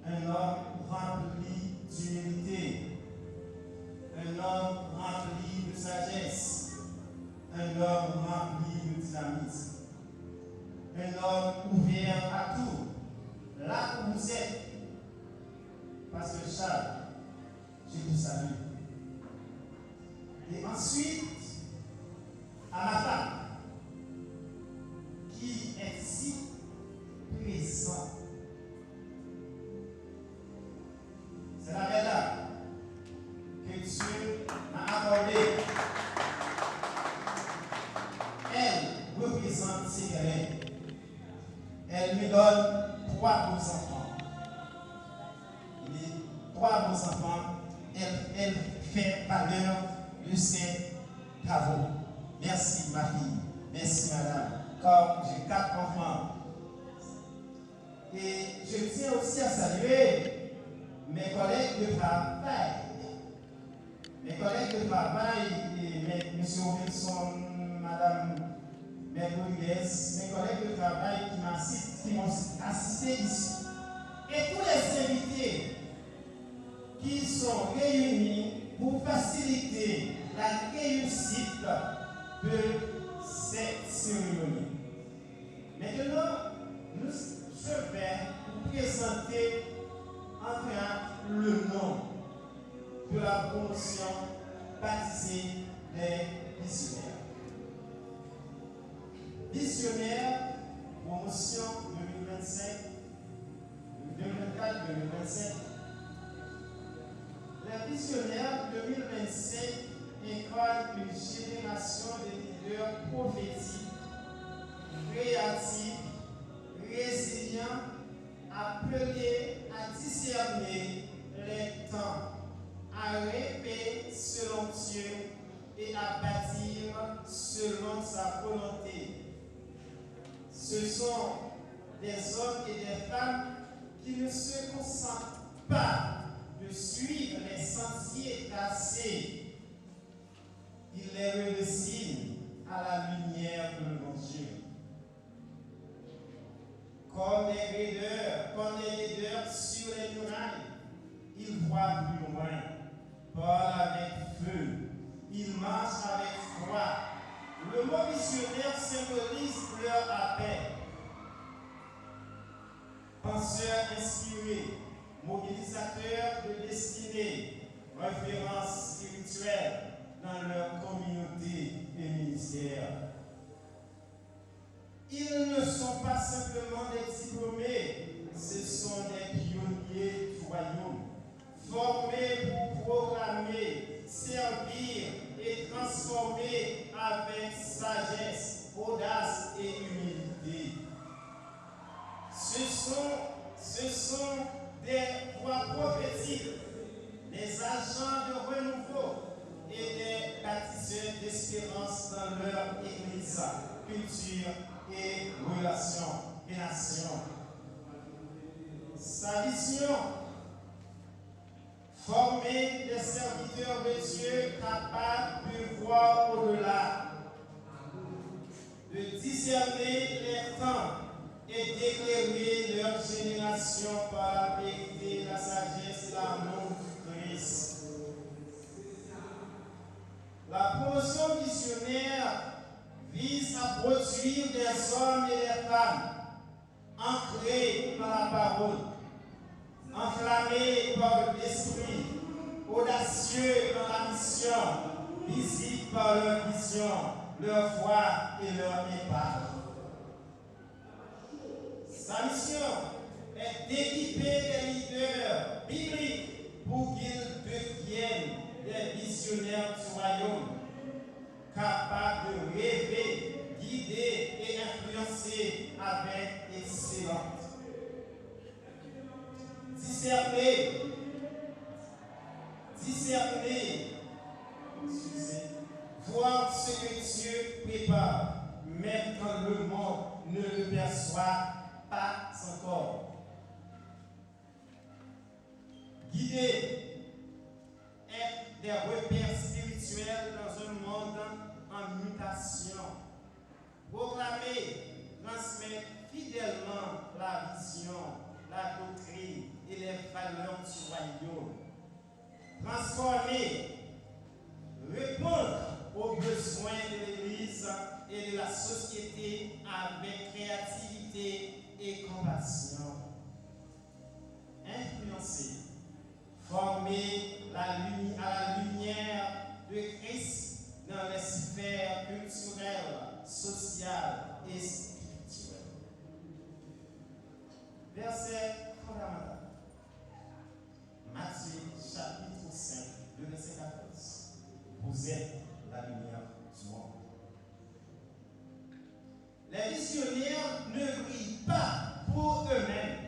Speaker 9: Un homme rempli d'humilité, un homme rempli de sagesse, un homme rempli de dynamisme, un homme ouvert à tout. Là où vous êtes, Pasteur Charles, je vous salue. Et ensuite, à ma femme, qui est si présente. C'est la médaille que Dieu m'a accordée. Elle représente ses galères. Elle me donne 3 beaux enfants. Les 3 beaux enfants, elle fait valeur de ses travaux. Merci ma fille, merci madame, comme j'ai 4 enfants. Et je tiens aussi à saluer mes collègues de travail. Mes collègues de travail, M. Wilson, madame Rodriguez, mes collègues de travail qui m'ont assisté ici. Et tous les invités qui sont réunis pour faciliter la réussite de cette cérémonie. Maintenant, je vais vous présenter le nom de la promotion baptisée des missionnaires. Missionnaire, promotion 2024-2025. Les missionnaires 2025 incarnent une génération de leaders prophétiques, créatifs, résilients, appelés à discerner les temps, à rêver selon Dieu et à bâtir selon sa volonté. Ce sont des hommes et des femmes qui ne se consentent pas de suivre les sentiers tracés. Ils les redessinent à la lumière de mon Dieu. Comme des raideurs sur les murailles, ils voient plus loin, parlent avec feu, ils marchent avec froid. Le mot missionnaire symbolise leur appel. Penseurs inspirés, mobilisateurs de destinée, référence spirituelle, dans leur communauté et ministère. Ils ne sont pas simplement des diplômés, ce sont des pionniers du royaume, formés pour proclamer, servir et transformer avec sagesse, audace et humilité. Ce sont des voix prophétiques, des agents de renouveau et des bâtisseurs d'espérance dans leur église, culture et relations et nations. Sa vision, former des serviteurs de Dieu capables de voir au-delà, de discerner les temps et d'éclairer leur génération par la vérité, la sagesse et l'amour du Christ. La promotion missionnaire vise à produire des hommes et des femmes ancrés dans la parole, enflammés par l'esprit, audacieux dans la mission, visibles par leur vision, leur foi et leur impact. Sa mission est d'équiper des leaders bibliques pour qu'ils deviennent des visionnaires du royaume, capables de rêver, guider et influencer avec excellence. Discerner, voir ce que Dieu prépare, même quand le monde ne le perçoit pas encore. Guider, être des repères spirituels dans un monde en mutation. Proclamer, transmettre fidèlement la vision, la doctrine et les valeurs du royaume. Transformer, répondre aux besoins de l'Église et de la société avec créativité et compassion. Influencer, former à la lumière de Christ dans les sphères culturelles, sociales et spirituelles. Verset fondamental. Matthieu chapitre 5, le verset 14. Vous êtes la lumière du monde. Les visionnaires ne brillent pas pour eux-mêmes.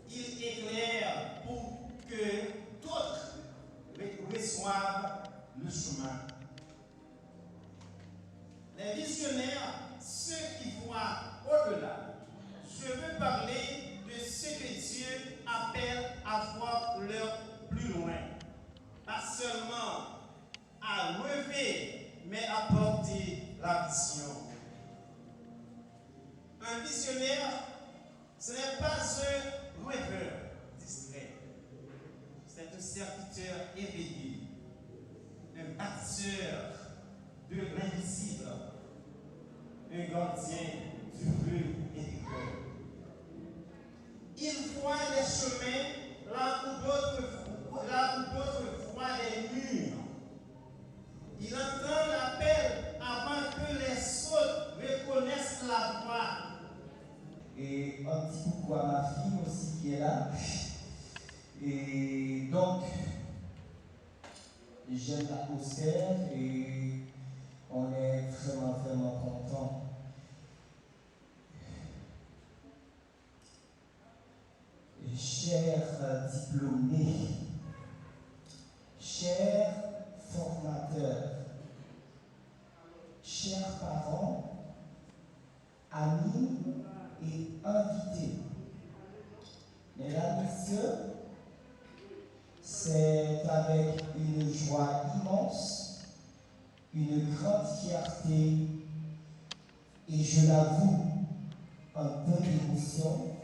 Speaker 9: Ils éclairent pour que d'autres reçoivent le chemin. Les visionnaires, ceux qui voient au-delà. Je veux parler de ce que Dieu appelle à voir leur plus loin. Pas seulement à rêver, mais à porter la vision. Un visionnaire, ce n'est pas un rêveur distrait. C'est un serviteur éveillé, un bâtisseur de l'invisible, un gardien du feu et du cœur. Il voit les chemins là où d'autres voient les murs. Il entend l'appel avant que les autres reconnaissent la voix.
Speaker 10: Et un petit coucou à ma fille aussi qui est là. Et donc, j'aime l'atmosphère et on est vraiment content. Chers diplômés, chers formateurs, chers parents, amis et invités, mesdames et messieurs, c'est avec une joie immense, une grande fierté et je l'avoue, un peu d'émotion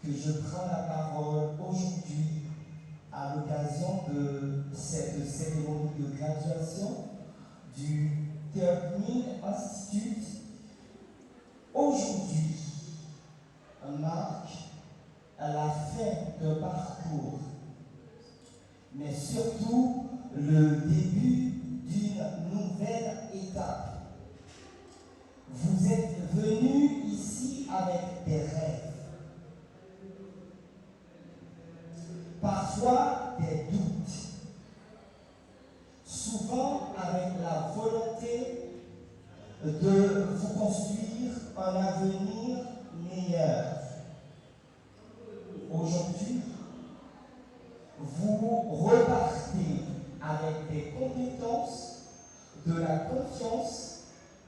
Speaker 10: que je prends la parole aujourd'hui à l'occasion de cette cérémonie de graduation du Turkmen Institute. Aujourd'hui marque la fin d'un parcours, mais surtout le début d'une une nouvelle étape. Vous êtes venus ici avec des rêves, parfois des doutes, souvent avec la volonté de vous construire un avenir meilleur. Aujourd'hui, vous repartez avec des compétences, de la confiance,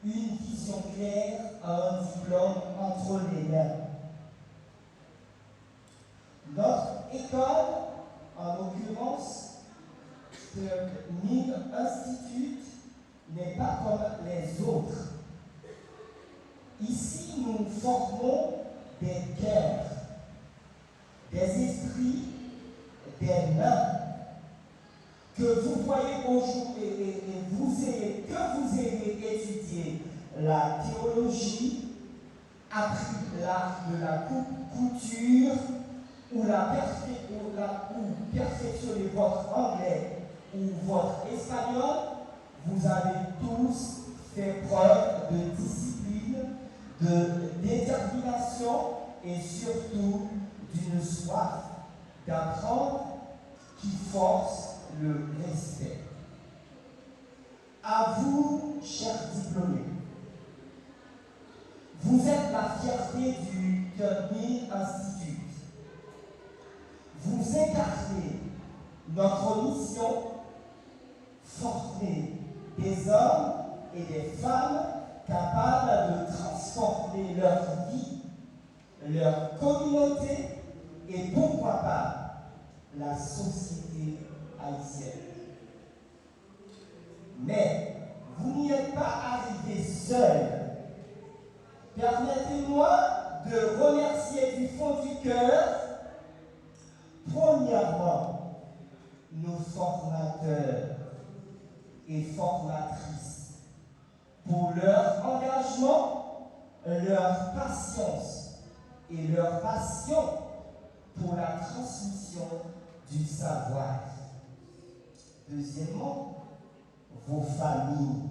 Speaker 10: une vision claire, un diplôme entre les mains. Notre école, en l'occurrence, Sterling Institute, n'est pas comme les autres. Ici, nous formons des cœurs, des esprits, des mains que vous voyez aujourd'hui et que vous ayez étudié la théologie, appris l'art de la couture ou perfectionné votre anglais ou votre espagnol, vous avez tous fait preuve de discipline, de détermination et surtout d'une soif d'apprendre qui force le respect. À vous, chers diplômés, vous êtes la fierté du Sterling Institute. Vous incarnez notre mission, former des hommes et des femmes capables de transformer leur vie, leur communauté et pourquoi pas la société haïtienne. Mais vous n'y êtes pas arrivés seuls. Permettez-moi de remercier du fond du cœur, premièrement, nos formateurs et formatrices pour leur engagement, leur patience et leur passion pour la transmission du savoir. Deuxièmement, vos familles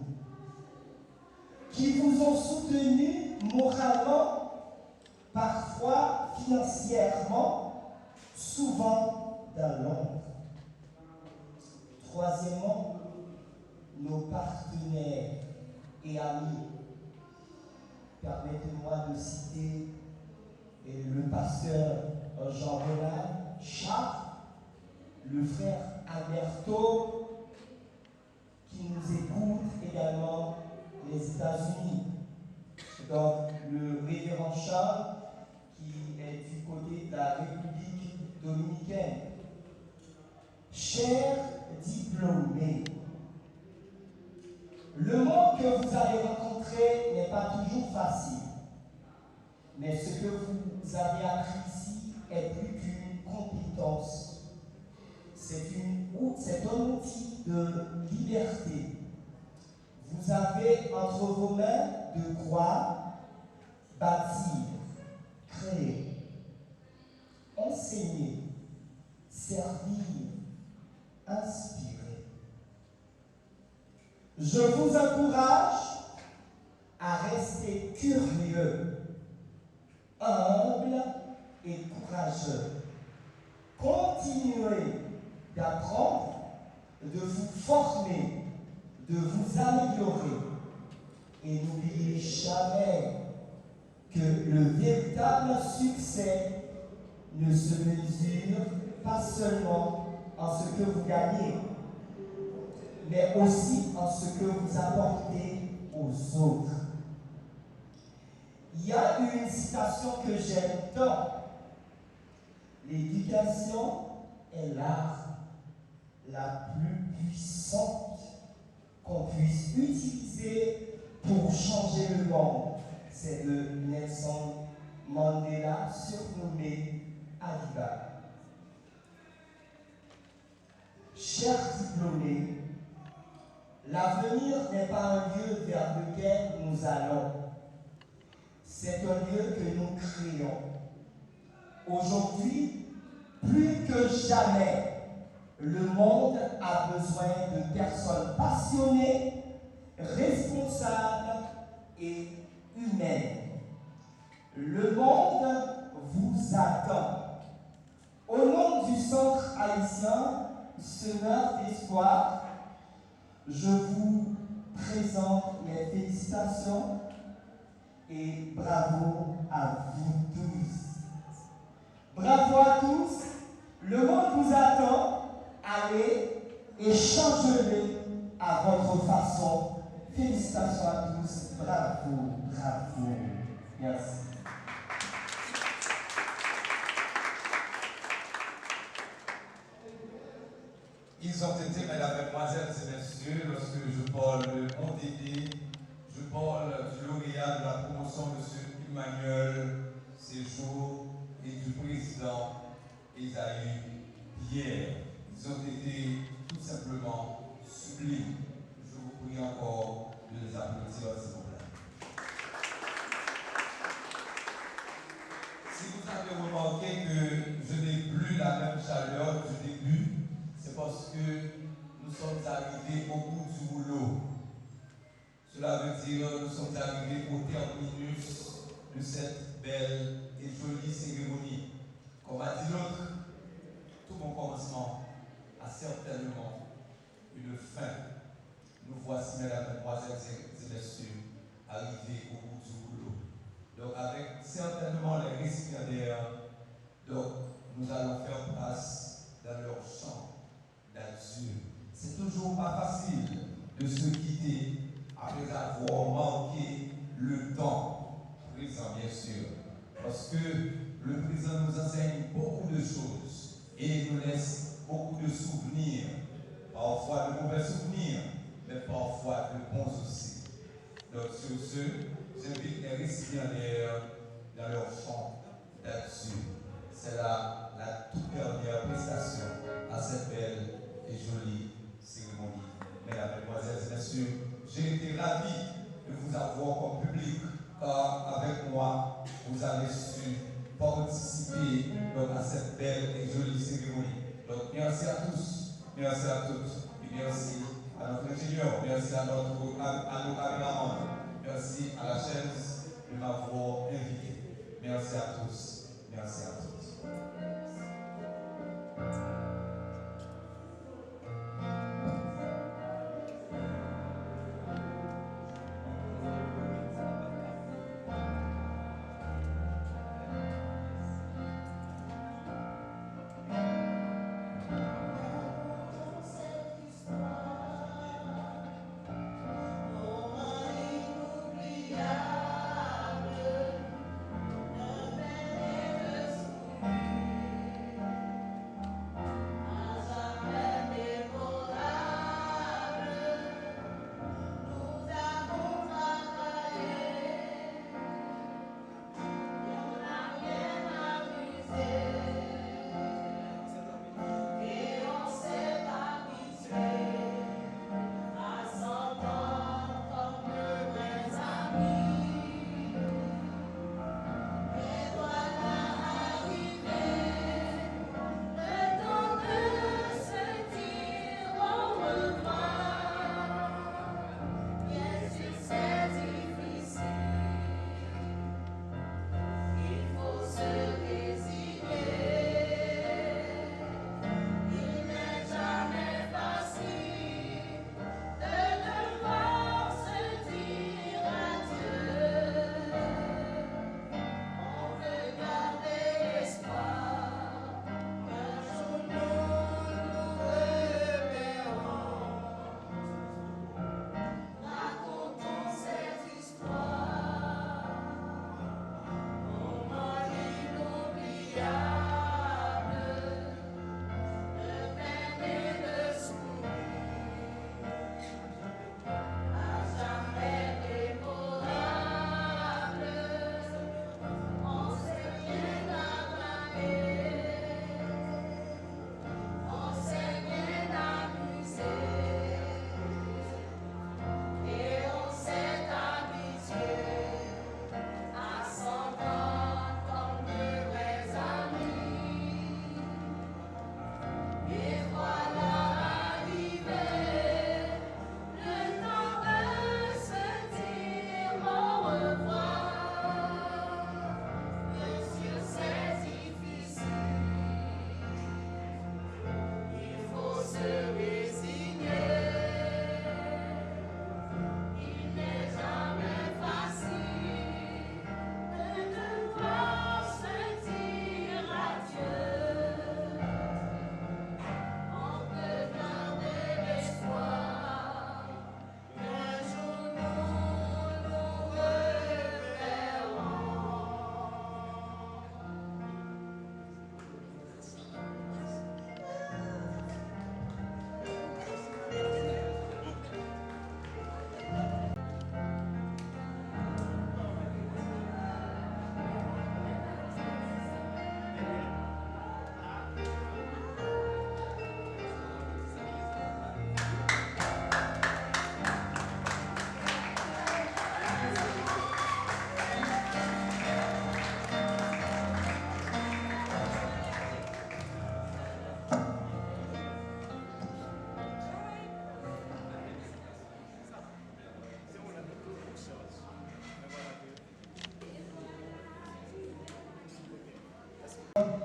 Speaker 10: qui vous ont soutenu moralement, parfois financièrement, souvent dans l'ombre. Troisièmement, nos partenaires et amis. Permettez-moi de citer le pasteur Jean-Renal Charles, le frère Alberto, qui nous écoute également les États-Unis. Donc, le révérend Charles, qui est du côté de la République dominicaine. Chers diplômés, le monde que vous allez rencontrer n'est pas toujours facile, mais ce que vous avez appris ici est plus qu'une compétence. C'est un outil de liberté. Vous avez entre vos mains de quoi bâtir, créer, enseigner, servir, inspirer. Je vous encourage à rester curieux, humble et courageux. Continuez d'apprendre, de vous former, de vous améliorer. Et n'oubliez jamais que le véritable succès ne se mesure pas seulement en ce que vous gagnez, mais aussi en ce que vous apportez aux autres. Il y a une citation que j'aime tant. L'éducation est l'art la plus puissante qu'on puisse utiliser pour changer le monde. C'est de Nelson Mandela, surnommé Adiba. Chers diplômés, l'avenir n'est pas un lieu vers lequel nous allons. C'est un lieu que nous créons. Aujourd'hui, plus que jamais, Le monde a besoin de personnes passionnées, responsables et humaines. Le monde vous attend. Au nom du Centre haïtien Semeur d'espoir, je vous présente mes félicitations et bravo à vous tous. Bravo à tous, le monde vous attend, allez et changez-le à votre façon. Félicitations à tous, bravo, bravo, merci.
Speaker 1: Ils ont été, mesdames, mesdemoiselles et messieurs, lorsque je parle de ODD, je parle du lauréat de la promotion, M. Emmanuel Séjour, et du président Esaü Pierre. Ils ont été tout simplement sublimes. Je vous prie encore de les applaudir, s'il vous plaît. Si vous avez remarqué que je n'ai plus la même chaleur du début, c'est parce que nous sommes arrivés au bout du boulot. Cela veut dire que nous sommes arrivés au terminus de cette belle et jolie cérémonie. Comme a dit l'autre, tout bon commencement a certainement une fin. Nous voici, mesdames, mesdemoiselles et messieurs, arrivés au bout du boulot. Donc avec certainement les récipiendaires, donc nous allons faire place dans leur champ d'adieu. C'est toujours pas facile de se quitter après avoir manqué le temps présent, bien sûr. Parce que le présent nous enseigne beaucoup de choses et nous laisse beaucoup de souvenirs. Parfois de mauvais souvenirs, mais parfois de bons aussi. Donc sur ce, j'invite les récipiendaires dans leur champ d'adieu. C'est la toute dernière prestation à cette belle et jolie cérémonie. Mesdames, mesdemoiselles et messieurs, j'ai été ravi de vous avoir comme public, car avec moi, vous avez su participer à cette belle et jolie cérémonie. Donc merci à tous, merci à toutes, et merci à notre ingénieur, merci à nos caméramans, merci à la chaise de m'avoir invité. Merci à tous, merci à toutes.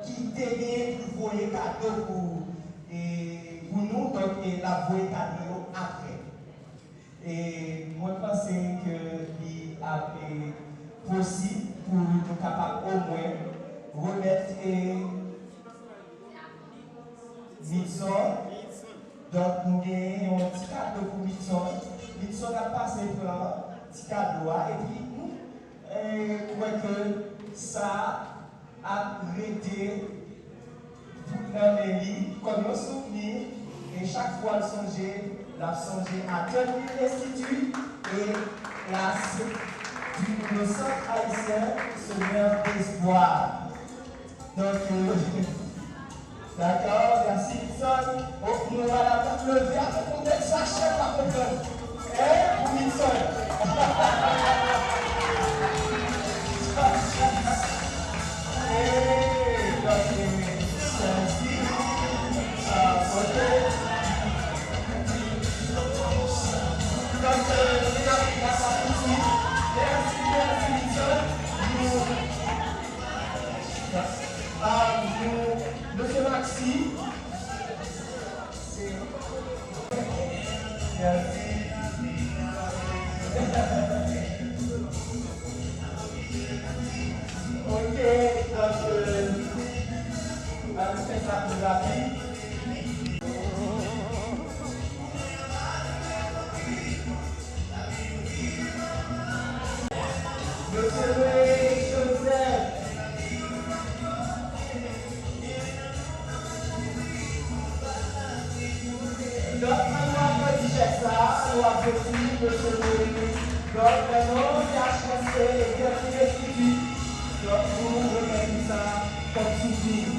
Speaker 10: qui t'aide pour voyer cadeau pour nous, donc et la voyer cadeau après. Et moi je pense que il est possible pour nous capables au moins remettre Mitson. Donc nous avons un petit cadeau pour Mitson. Mitson a passé pour un petit cadeau et puis nous croyons que ça a arrêté dans les lits comme un souvenir et chaque fois la songer à tenir l'institut et le centre haïtien se met d'espoir. Donc, d'accord, merci Wilson. Nous allons lever avec un sachet par contre. Pour Wilson. Et donc, c'est ainsi. Monsieur Maxi, ok, donc on fait ça pour la vie. Monsieur Louis Joseph. Donc, maintenant, on dit ça, on a petit, monsieur Louis. Donc, maintenant, on a chassé et bien restitué. Donc, vous remettez ça comme souvenir.